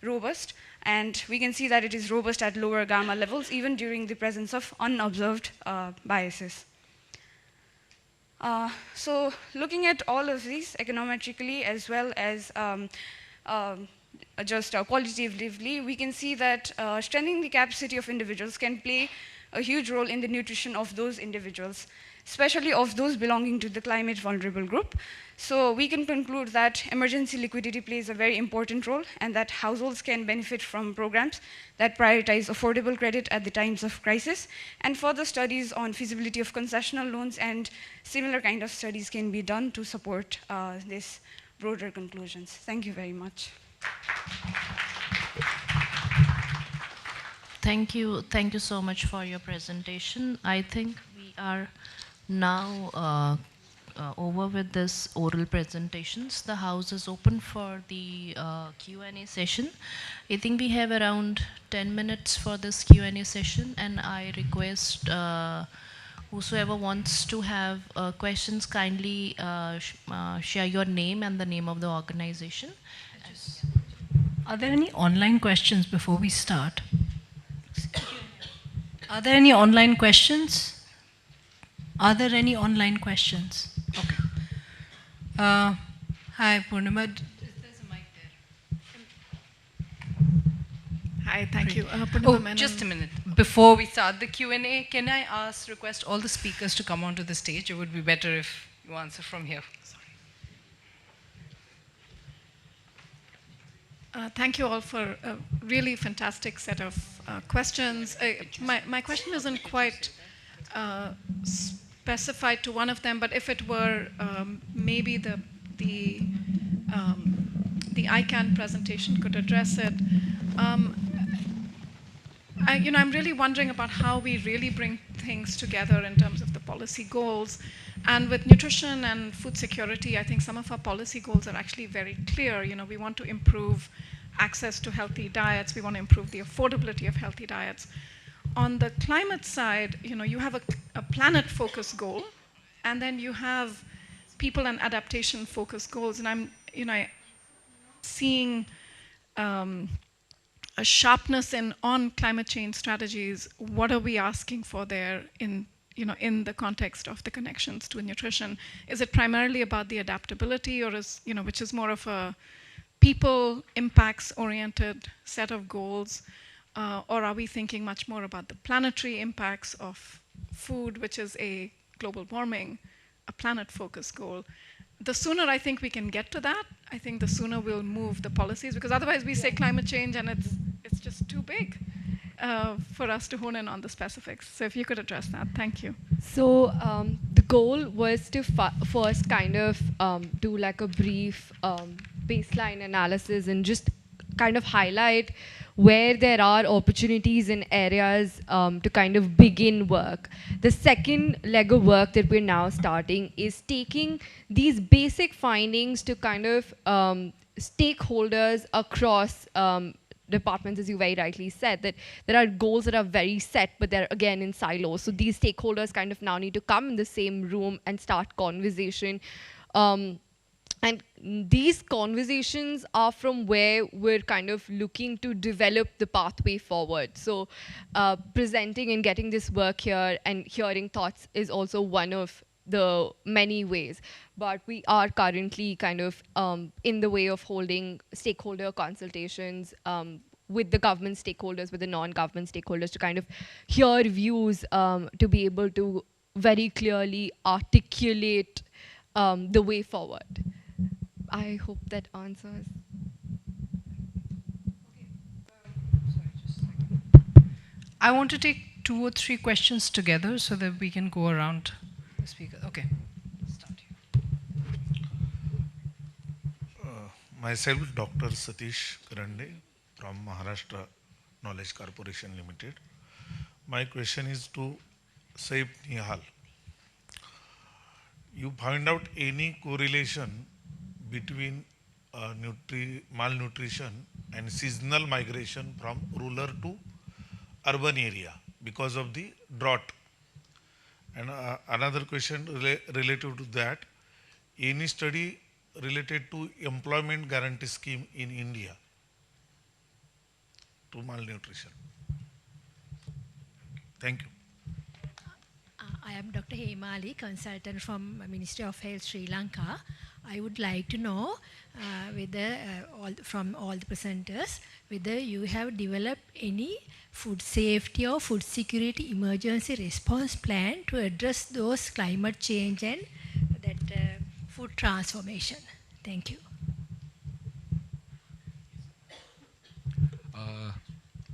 robust, and we can see that it is robust at lower gamma levels, even during the presence of unobserved biases. So looking at all of these econometrically as well as just qualitatively, we can see that strengthening the capacity of individuals can play a huge role in the nutrition of those individuals, especially of those belonging to the climate vulnerable group. So we can conclude that emergency liquidity plays a very important role, and that households can benefit from programs that prioritize affordable credit at the times of crisis. And further studies on feasibility of concessional loans and similar kind of studies can be done to support these broader conclusions. Thank you very much. Thank you so much for your presentation. I think we are now over with this oral presentations. The house is open for the Q&A session. I think we have around 10 minutes for this Q&A session, and I request whosoever wants to have questions, kindly share your name and the name of the organization. Are there any online questions before we start? Are there any online questions? Are there any online questions? Okay. Hi, Purnima. There's a mic there. Hi, thank you. Oh, just a minute. Before we start the Q&A, can I request all the speakers to come onto the stage? It would be better if you answer from here. Thank you all for a really fantastic set of questions. My question isn't quite specified to one of them, but if it were maybe the ICANN presentation could address it. I'm really wondering about how we really bring things together in terms of the policy goals. And with nutrition and food security, I think some of our policy goals are actually very clear. We want to improve access to healthy diets. We want to improve the affordability of healthy diets. On the climate side, you have a planet-focused goal, and then you have people and adaptation-focused goals. And I'm seeing a sharpness on climate change strategies. What are we asking for there in the context of the connections to nutrition? Is it primarily about the adaptability, or which is more of a people impacts-oriented set of goals, or are we thinking much more about the planetary impacts of food, which is a global warming, a planet-focused goal? The sooner I think we can get to that, I think the sooner we'll move the policies, because otherwise we say climate change and it's just too big for us to hone in on the specifics. So if you could address that, thank you. So the goal was to first kind of do like a brief baseline analysis and just kind of highlight where there are opportunities in areas to kind of begin work. The second leg of work that we're now starting is taking these basic findings to kind of stakeholders across departments, as you very rightly said, that there are goals that are very set, but they're again in silos. So these stakeholders kind of now need to come in the same room and start conversation. And these conversations are from where we're kind of looking to develop the pathway forward. So presenting and getting this work here and hearing thoughts is also one of the many ways. But we are currently kind of in the way of holding stakeholder consultations with the government stakeholders, with the non-government stakeholders, to kind of hear views, to be able to very clearly articulate the way forward. I hope that answers. I want to take 2 or 3 questions together so that we can go around the speaker. Okay, start here. Myself, Dr. Satish Karande from Maharashtra Knowledge Corporation Limited. My question is to Saif Nihal. You find out any correlation between malnutrition and seasonal migration from rural to urban area because of the drought? And another question relative to that, any study related to employment guarantee scheme in India to malnutrition? Thank you. I am Dr. Hemali, consultant from Ministry of Health, Sri Lanka. I would like to know whether, from all the presenters, whether you have developed any food safety or food security emergency response plan to address those climate change and that food transformation. Thank you.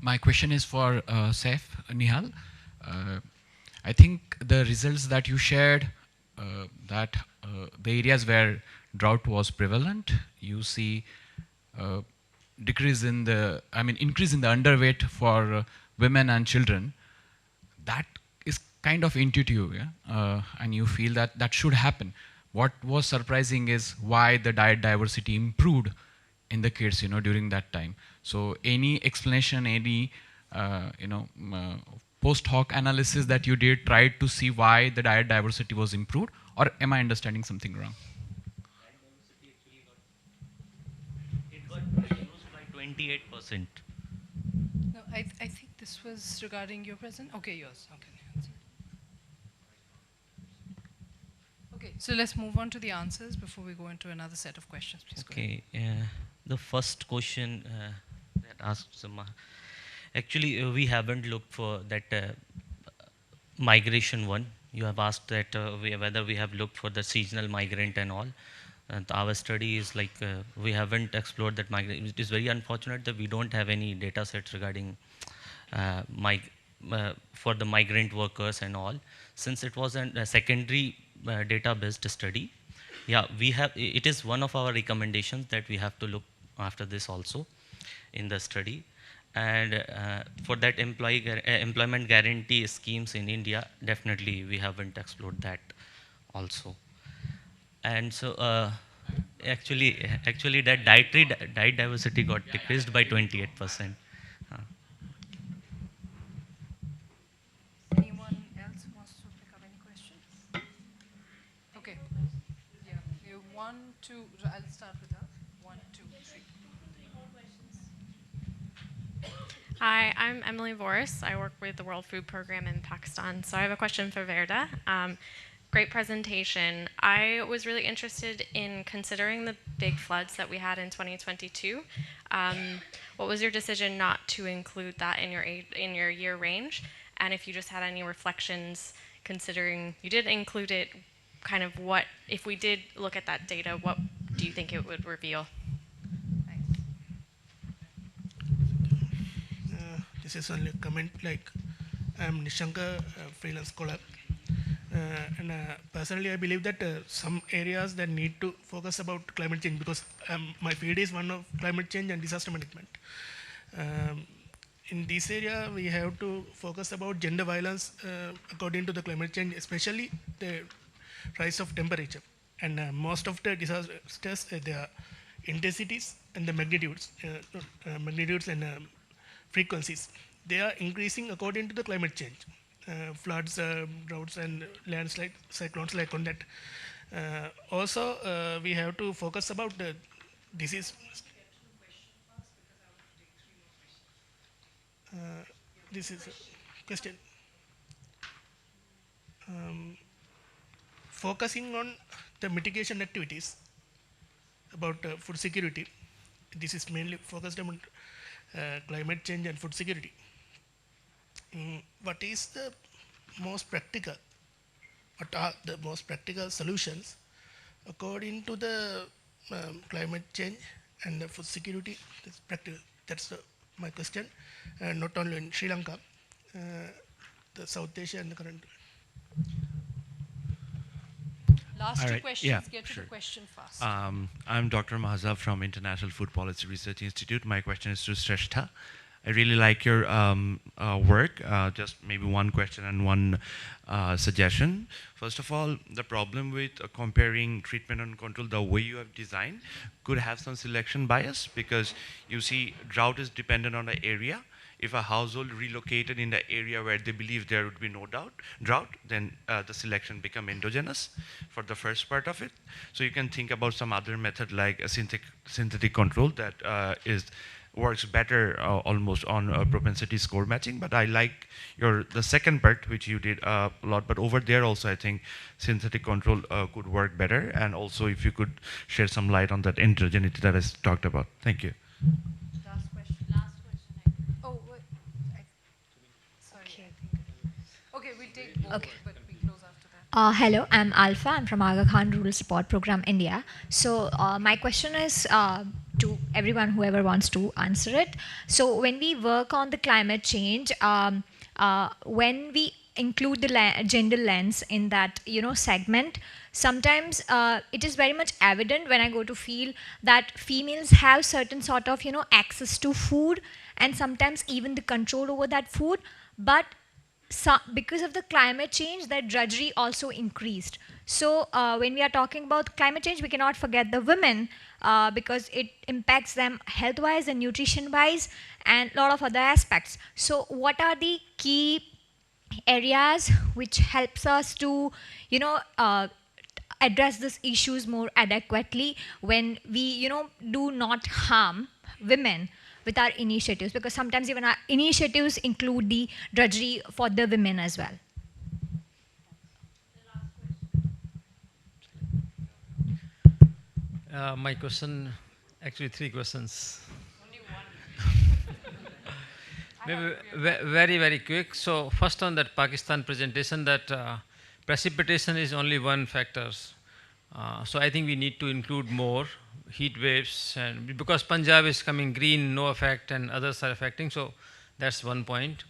My question is for Saif Nihal. I think the results that you shared, that the areas where drought was prevalent, you see increase in the underweight for women and children. That is kind of intuitive, yeah? And you feel that that should happen. What was surprising is why the diet diversity improved in the kids, during that time. So any explanation, any, post hoc analysis that you did tried to see why the diet diversity was improved, or am I understanding something wrong? It got reduced by 28%. No, I think this was regarding your present. Okay, yours. Okay. Okay, so let's move on to the answers before we go into another set of questions. Please go ahead. Okay, the first question that asked Suma. Actually, we haven't looked for that migration one. You have asked that whether we have looked for the seasonal migrant and all. And our study is like we haven't explored that migration. It is very unfortunate that we don't have any data sets regarding for the migrant workers and all. Since it was a secondary data-based study, yeah, we have. It is one of our recommendations that we have to look after this also in the study. And for that employment guarantee schemes in India, definitely we haven't explored that also. And so actually that diet diversity got decreased by 28%. Anyone else wants to pick up any questions? Okay. Yeah. One, two. I'll start with her. 1, 2, 3. Hi, I'm Emily Voris. I work with the World Food Program in Pakistan. So I have a question for Verda. Great presentation. I was really interested in considering the big floods that we had in 2022. What was your decision not to include that in your year range? And if you just had any reflections considering you did include it, kind of what, if we did look at that data, what do you think it would reveal? This is only a comment, like I'm Nishanka, freelance scholar. And personally, I believe that some areas that need to focus about climate change, because my field is one of climate change and disaster management. In this area, we have to focus about gender violence according to the climate change, especially the rise of temperature. And most of the disasters, their intensities and the magnitudes and frequencies, they are increasing according to the climate change. Floods, droughts, and landslide, cyclones like on that. Also, we have to focus about the disease. This is a question. Focusing on the mitigation activities about food security. This is mainly focused on climate change and food security. What is the most practical? What are the most practical solutions according to the climate change and the food security? That's practical. That's my question. Not only in Sri Lanka, the South Asia and the current. Last two questions, get to the question fast. I'm Dr. Mahazab from International Food Policy Research Institute. My question is to Shrestha. I really like your work. Just maybe one question and one suggestion. First of all, the problem with comparing treatment and control, the way you have designed, could have some selection bias, because you see drought is dependent on the area. If a household relocated in the area where they believe there would be no drought, then the selection become endogenous for the first part of it. So you can think about some other method like a synthetic control that works better almost on propensity score matching. But I like the second part, which you did a lot. But over there also, I think synthetic control could work better. And also, if you could shed some light on that heterogeneity that I talked about. Thank you. Last question. Oh, wait. Sorry. Okay, we'll take both, but we close after that. Hello, I'm Alpha. I'm from Aga Khan Rural Support Program, India. So my question is to everyone, whoever wants to answer it. So when we work on the climate change, when we include the gender lens in that segment, sometimes it is very much evident when I go to feel that females have certain sort of access to food, and sometimes even the control over that food, but because of the climate change, that drudgery also increased. So when we are talking about climate change, we cannot forget the women, because it impacts them health-wise and nutrition-wise and a lot of other aspects. So what are the key areas which helps us to address these issues more adequately when we do not harm women with our initiatives, because sometimes even our initiatives include the drudgery for the women as well. My question, actually 3 questions. Only one. Maybe very, very quick. So first on that Pakistan presentation, that precipitation is only one factor. So I think we need to include more heat waves, and because Punjab is coming green, no effect, and others are affecting. So that's one point.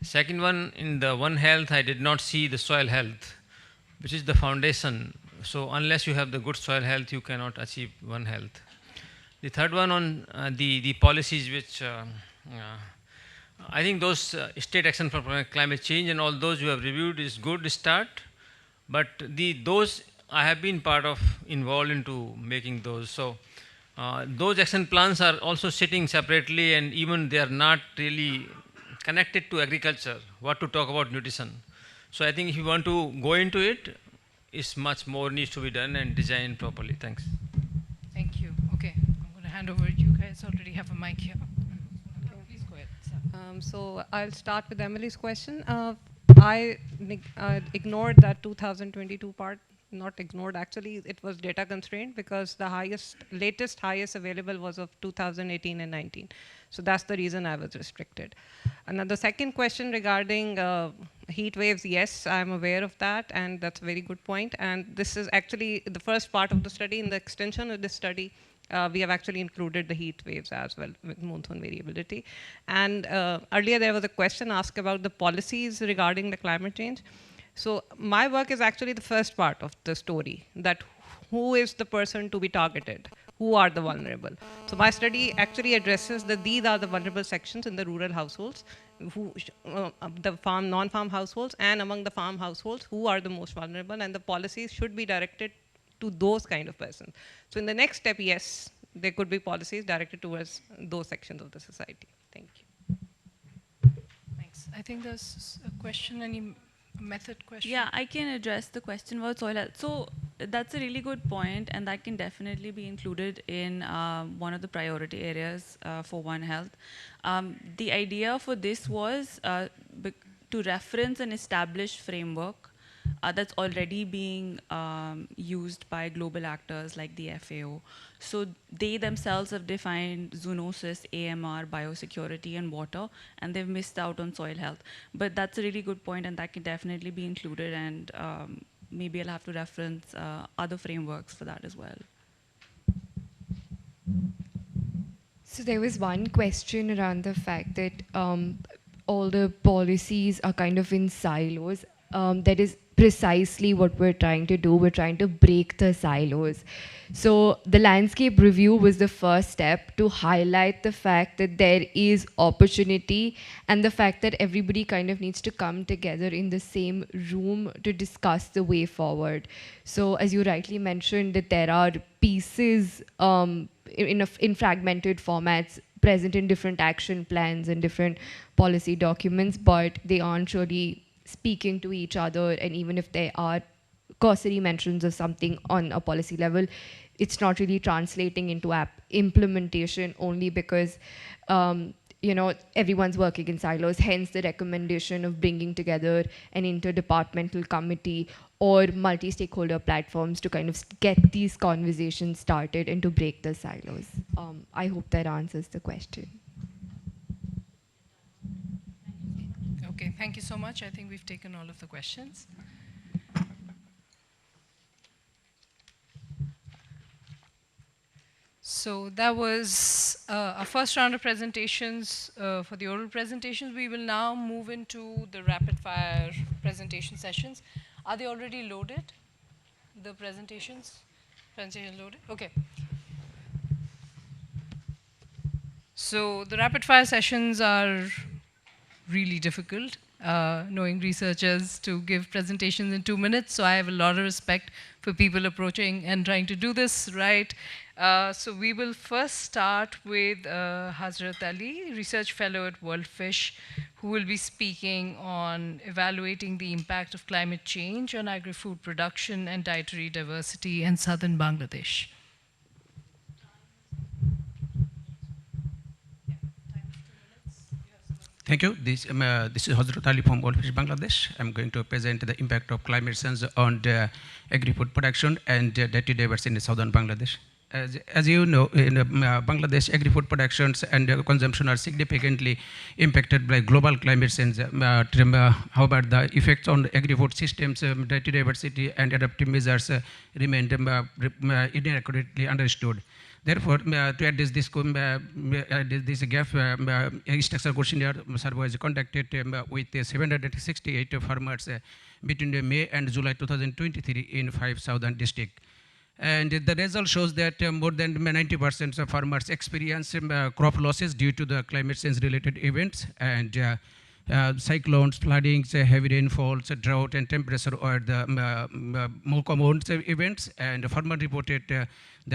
Second one, in the One Health, I did not see the soil health, which is the foundation. So unless you have the good soil health, you cannot achieve One Health. The third one on the policies, which I think those state action for climate change and all those you have reviewed is good start, but those I have been involved into making those. So those action plans are also sitting separately, and even they are not really connected to agriculture, what to talk about nutrition. So I think if you want to go into it, much more needs to be done and designed properly. Thanks. Thank you. Okay, I'm going to hand over. You guys already have a mic here. Okay, please go ahead. So I'll start with Emily's question. I ignored that 2022 part. Not ignored, actually, it was data constrained because the latest highest available was of 2018 and 19. So that's the reason I was restricted. And then the second question regarding heat waves, yes, I'm aware of that, and that's a very good point. And this is actually the first part of the study. In the extension of this study, we have actually included the heat waves as well with monsoon variability. And earlier there was a question asked about the policies regarding the climate change. So my work is actually the first part of the story, that who is the person to be targeted, who are the vulnerable. So my study actually addresses that these are the vulnerable sections in the rural households, the non-farm households, and among the farm households, who are the most vulnerable, and the policies should be directed to those kind of persons. So in the next step, yes, there could be policies directed towards those sections of the society. Thank you. Thanks. I think there's a question, any method question? Yeah, I can address the question about soil health. So that's a really good point, and that can definitely be included in one of the priority areas for One Health. The idea for this was to reference an established framework that's already being used by global actors like the FAO. So they themselves have defined zoonosis, AMR, biosecurity, and water, and they've missed out on soil health. But that's a really good point, and that can definitely be included, and maybe I'll have to reference other frameworks for that as well. So there was one question around the fact that all the policies are kind of in silos. There is precisely what we're trying to do. We're trying to break the silos. So the landscape review was the first step to highlight the fact that there is opportunity and the fact that everybody kind of needs to come together in the same room to discuss the way forward. So as you rightly mentioned, that there are pieces in fragmented formats present in different action plans and different policy documents, but they aren't really speaking to each other. And even if there are cursory mentions of something on a policy level, it's not really translating into implementation, only because everyone's working in silos. Hence the recommendation of bringing together an interdepartmental committee or multi-stakeholder platforms to kind of get these conversations started and to break the silos. I hope that answers the question. Okay, thank you so much. I think we've taken all of the questions. So that was our first round of presentations for the oral presentations. We will now move into the rapid fire presentation sessions. Are they already loaded, the presentations? Presentation loaded? Okay. So the rapid fire sessions are really difficult, knowing researchers to give presentations in 2 minutes. So I have a lot of respect for people approaching and trying to do this right. So we will first start with Hazrat Ali, research fellow at World Fish, who will be speaking on evaluating the impact of climate change on agri-food production and dietary diversity in southern Bangladesh. Thank you. This is Hazrat Ali from World Fish, Bangladesh. I'm going to present the impact of climate change on the agri-food production and dietary diversity in southern Bangladesh. As you know, in Bangladesh, agri-food productions and consumption are significantly impacted by global climate change. However, the effects on agri-food systems, dietary diversity, and adaptive measures remain inaccurately understood. Therefore, to address this gap, a structural questionnaire survey was conducted with 768 farmers between May and July 2023 in 5 southern districts. And the result shows that more than 90% of farmers experience crop losses due to the climate change related events, and cyclones, floodings, heavy rainfalls, drought, and temperature are the more common events. And the farmer reported the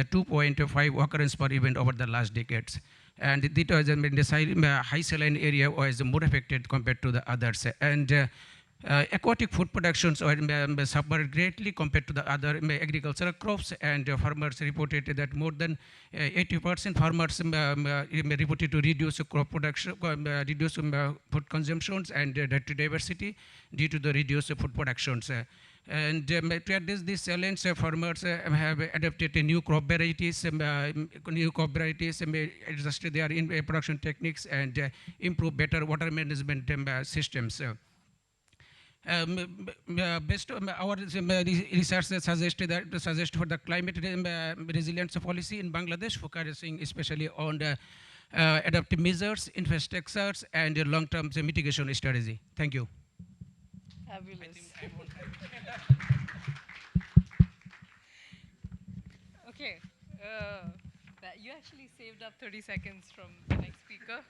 2.5 occurrence per event over the last decades. And it was the high saline area was more affected compared to the others. And aquatic food productions suffered greatly compared to the other agricultural crops, and farmers reported that more than 80% farmers reported to reduce crop production, reduce food consumptions and dietary diversity due to the reduced food productions. And to address this challenge, farmers have adopted new crop varieties, adjusted their production techniques, and improve better water management systems. Based on our research suggest for the climate resilience policy in Bangladesh, focusing especially on the adaptive measures, infrastructures, and long-term mitigation strategy. Thank you. Fabulous. Okay. You actually saved up 30 seconds from the next speaker.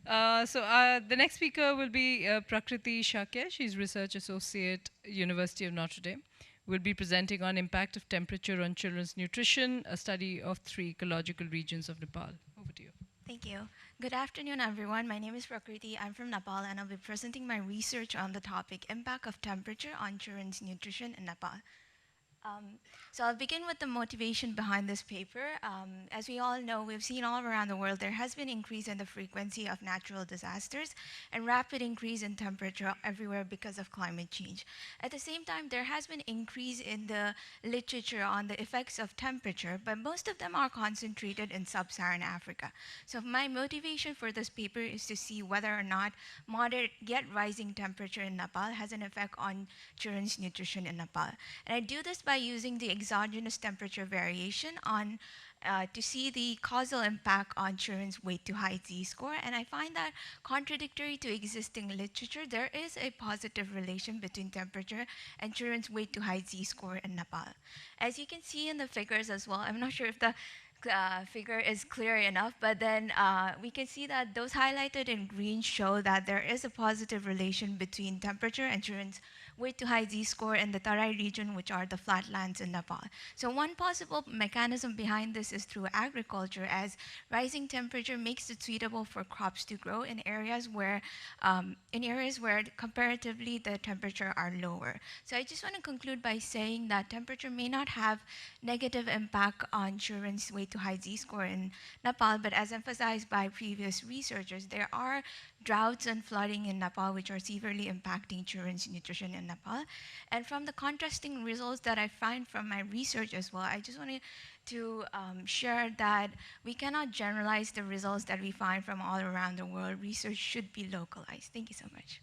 The next speaker will be Prakriti Shakya. She's Research Associate, University of Notre Dame. We'll be presenting on impact of temperature on children's nutrition, a study of 3 ecological regions of Nepal. Over to you. Thank you. Good afternoon, everyone. My name is Prakriti. I'm from Nepal, and I'll be presenting my research on the topic impact of temperature on children's nutrition in Nepal. So I'll begin with the motivation behind this paper. As we all know, we've seen all around the world there has been increase in the frequency of natural disasters and rapid increase in temperature everywhere because of climate change. At the same time, there has been increase in the literature on the effects of temperature, but most of them are concentrated in sub-Saharan Africa. So my motivation for this paper is to see whether or not moderate yet rising temperature in Nepal has an effect on children's nutrition in Nepal. And I do this by using the exogenous temperature variation on to see the causal impact on children's weight to height z-score, and I find that contradictory to existing literature. There is a positive relation between temperature and children's weight to height z-score in Nepal. As you can see in the figures as well, I'm not sure if the figure is clear enough, but then we can see that those highlighted in green show that there is a positive relation between temperature and children's weight to height z-score in the Tarai region, which are the flatlands in Nepal. So one possible mechanism behind this is through agriculture, as rising temperature makes it suitable for crops to grow in areas where comparatively the temperature are lower. So I just want to conclude by saying that temperature may not have negative impact on children's weight to height z-score in Nepal, but as emphasized by previous researchers, there are droughts and flooding in Nepal which are severely impacting children's nutrition in Nepal. And from the contrasting results that I find from my research as well, I just wanted to share that we cannot generalize the results that we find from all around the world. Research should be localized. Thank you so much.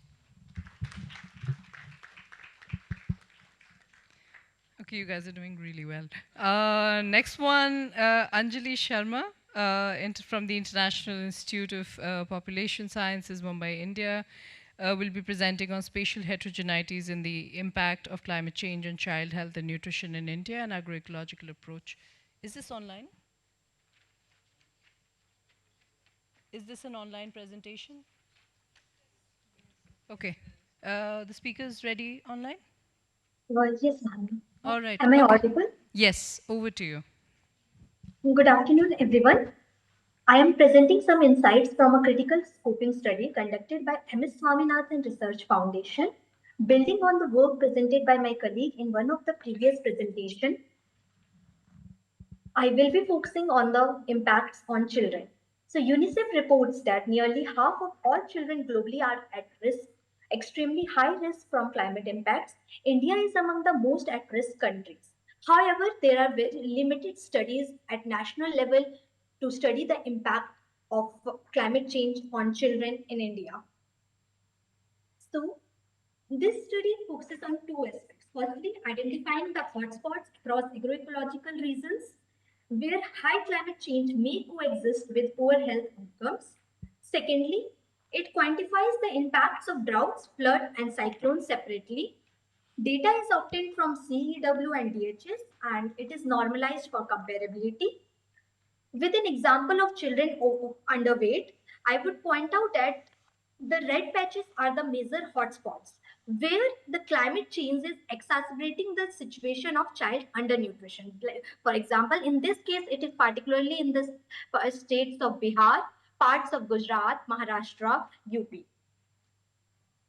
Okay, you guys are doing really well. Next one, Anjali Sharma from the International Institute of Population Sciences, Mumbai, India, will be presenting on spatial heterogeneities in the impact of climate change on child health and nutrition in India and agroecological approach. Is this online? Is this an online presentation? Okay. The speaker is ready online? Yes, ma'am. All right. Am I audible? Yes, over to you. Good afternoon, everyone. I am presenting some insights from a critical scoping study conducted by MS Swaminathan Research Foundation, building on the work presented by my colleague in one of the previous presentations. I will be focusing on the impacts on children. So UNICEF reports that nearly half of all children globally are at risk, extremely high risk from climate impacts. India is among the most at-risk countries. However, there are very limited studies at national level to study the impact of climate change on children in India. So this study focuses on two aspects. Firstly, identifying the hotspots across agroecological regions where high climate change may coexist with poor health outcomes. Secondly, it quantifies the impacts of droughts, flood, and cyclones separately. Data is obtained from CEW and DHS, and it is normalized for comparability. With an example of children underweight, I would point out that the red patches are the major hotspots where the climate change is exacerbating the situation of child undernutrition. For example, in this case, it is particularly in the states of Bihar, parts of Gujarat, Maharashtra, UP.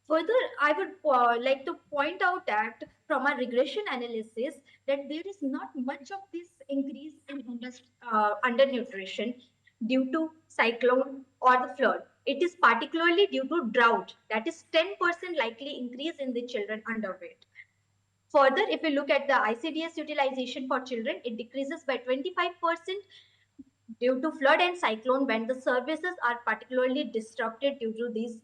Further, I would like to point out that from a regression analysis that there is not much of this increase in undernutrition due to cyclone or the flood. It is particularly due to drought. That is 10% likely increase in the children underweight. Further, if we look at the ICDS utilization for children, it decreases by 25% due to flood and cyclone when the services are particularly disrupted due to these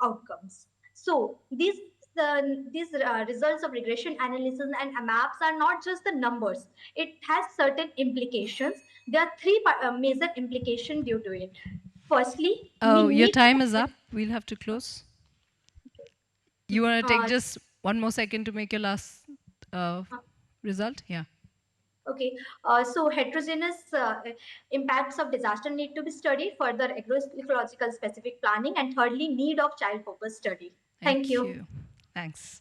outcomes. So these results of regression analysis and maps are not just the numbers. It has certain implications. There are three major implications due to it. Firstly, your time is up. We'll have to close. You want to take just one more second to make your last result? Yeah. Okay, so heterogeneous impacts of disaster need to be studied, further agroecological specific planning, and thirdly, need of child focused study. Thank you. Thanks.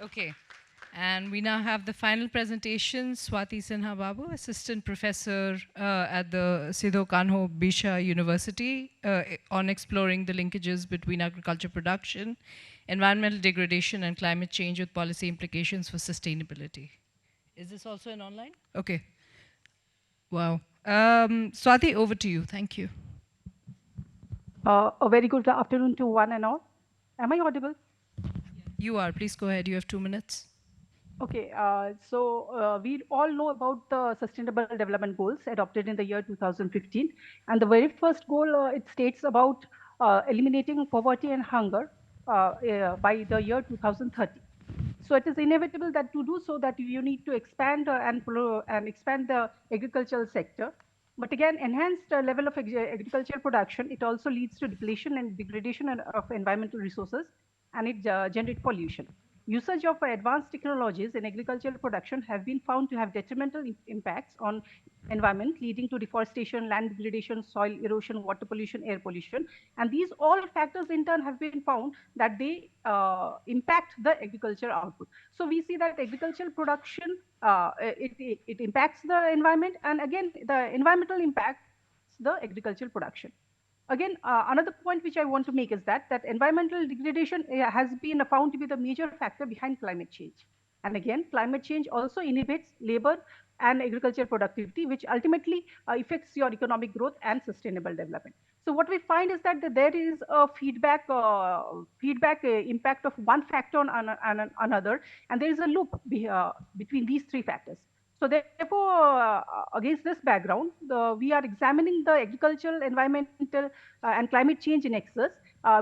Okay, and we now have the final presentation, Swati Sinha Babu, Assistant Professor at the Sidho Kanho Bisha University on exploring the linkages between agriculture production, environmental degradation, and climate change with policy implications for sustainability. Is this also an online? Okay. Wow. Swati, over to you. Thank you. A very good afternoon to one and all. Am I audible? You are. Please go ahead. You have 2 minutes. Okay. So we all know about the Sustainable Development Goals adopted in the year 2015. And the very first goal, it states about eliminating poverty and hunger by the year 2030. So it is inevitable that to do so that you need to expand and expand the agricultural sector. But again, enhanced level of agricultural production, it also leads to depletion and degradation of environmental resources, and it generates pollution. Usage of advanced technologies in agricultural production have been found to have detrimental impacts on environment, leading to deforestation, land degradation, soil erosion, water pollution, air pollution. And these all factors in turn have been found that they impact the agriculture output. So we see that agricultural production, it impacts the environment, and again, the environmental impacts the agricultural production. Again, another point which I want to make is that environmental degradation has been found to be the major factor behind climate change. And again, climate change also inhibits labor and agricultural productivity, which ultimately affects your economic growth and sustainable development. So what we find is that there is a feedback impact of one factor on another, and there is a loop between these three factors. So therefore, against this background, we are examining the agricultural, environmental, and climate change nexus,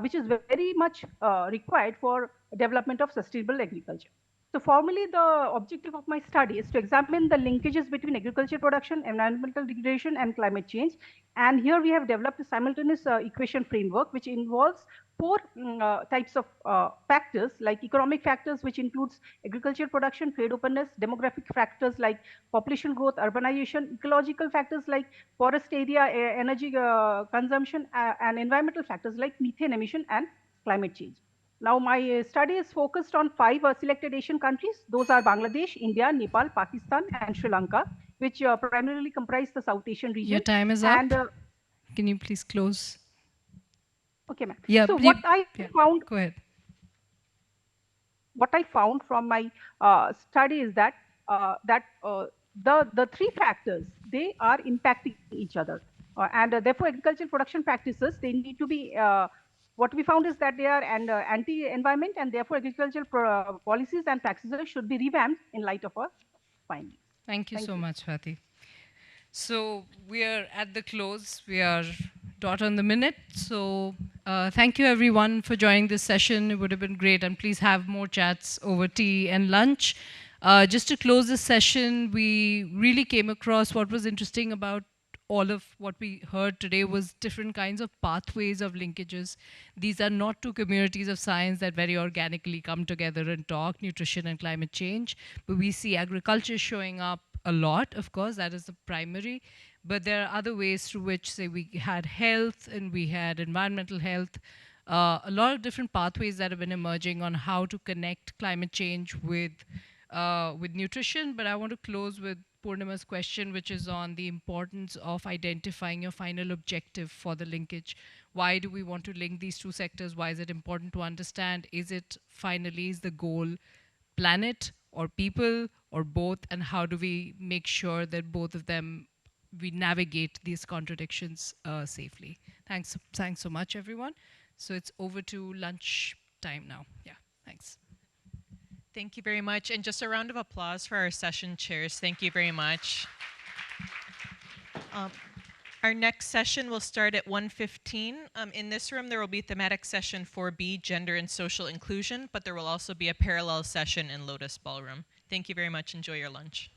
which is very much required for development of sustainable agriculture. So formally, the objective of my study is to examine the linkages between agricultural production, environmental degradation, and climate change. And here we have developed a simultaneous equation framework, which involves four types of factors, like economic factors, which includes agricultural production, trade openness, demographic factors like population growth, urbanization, ecological factors like forest area, energy consumption, and environmental factors like methane emission and climate change. Now, my study is focused on 5 selected Asian countries. Those are Bangladesh, India, Nepal, Pakistan, and Sri Lanka, which primarily comprise the South Asian region. Your time is up. And, can you please close? Okay, ma'am. Yeah, so what I found. Go ahead. What I found from my study is that the three factors, they are impacting each other, and therefore agricultural production practices, they need to be. What we found is that they are anti-environment, and therefore agricultural policies and practices should be revamped in light of our findings. Thank you so much, Fatih. So we are at the close. We are dot on the minute. So thank you everyone for joining this session. It would have been great, and please have more chats over tea and lunch. Just to close this session, we really came across what was interesting about all of what we heard today was different kinds of pathways of linkages. These are not two communities of science that very organically come together and talk nutrition and climate change, but we see agriculture showing up a lot, of course, that is the primary, but there are other ways through which, say, we had health and we had environmental health, a lot of different pathways that have been emerging on how to connect climate change with nutrition. But I want to close with Purnima's question, which is on the importance of identifying your final objective for the linkage. Why do we want to link these two sectors? Why is it important to understand? Is it finally, is the goal planet or people or both? And how do we make sure that both of them, we navigate these contradictions safely? Thanks so much, everyone. So it's over to lunch time now. Yeah, thanks. Thank you very much. And just a round of applause for our session chairs. Thank you very much. Our next session will start at 1:15. In this room, there will be thematic session 4B, gender and social inclusion, but there will also be a parallel session in Lotus Ballroom. Thank you very much. Enjoy your lunch.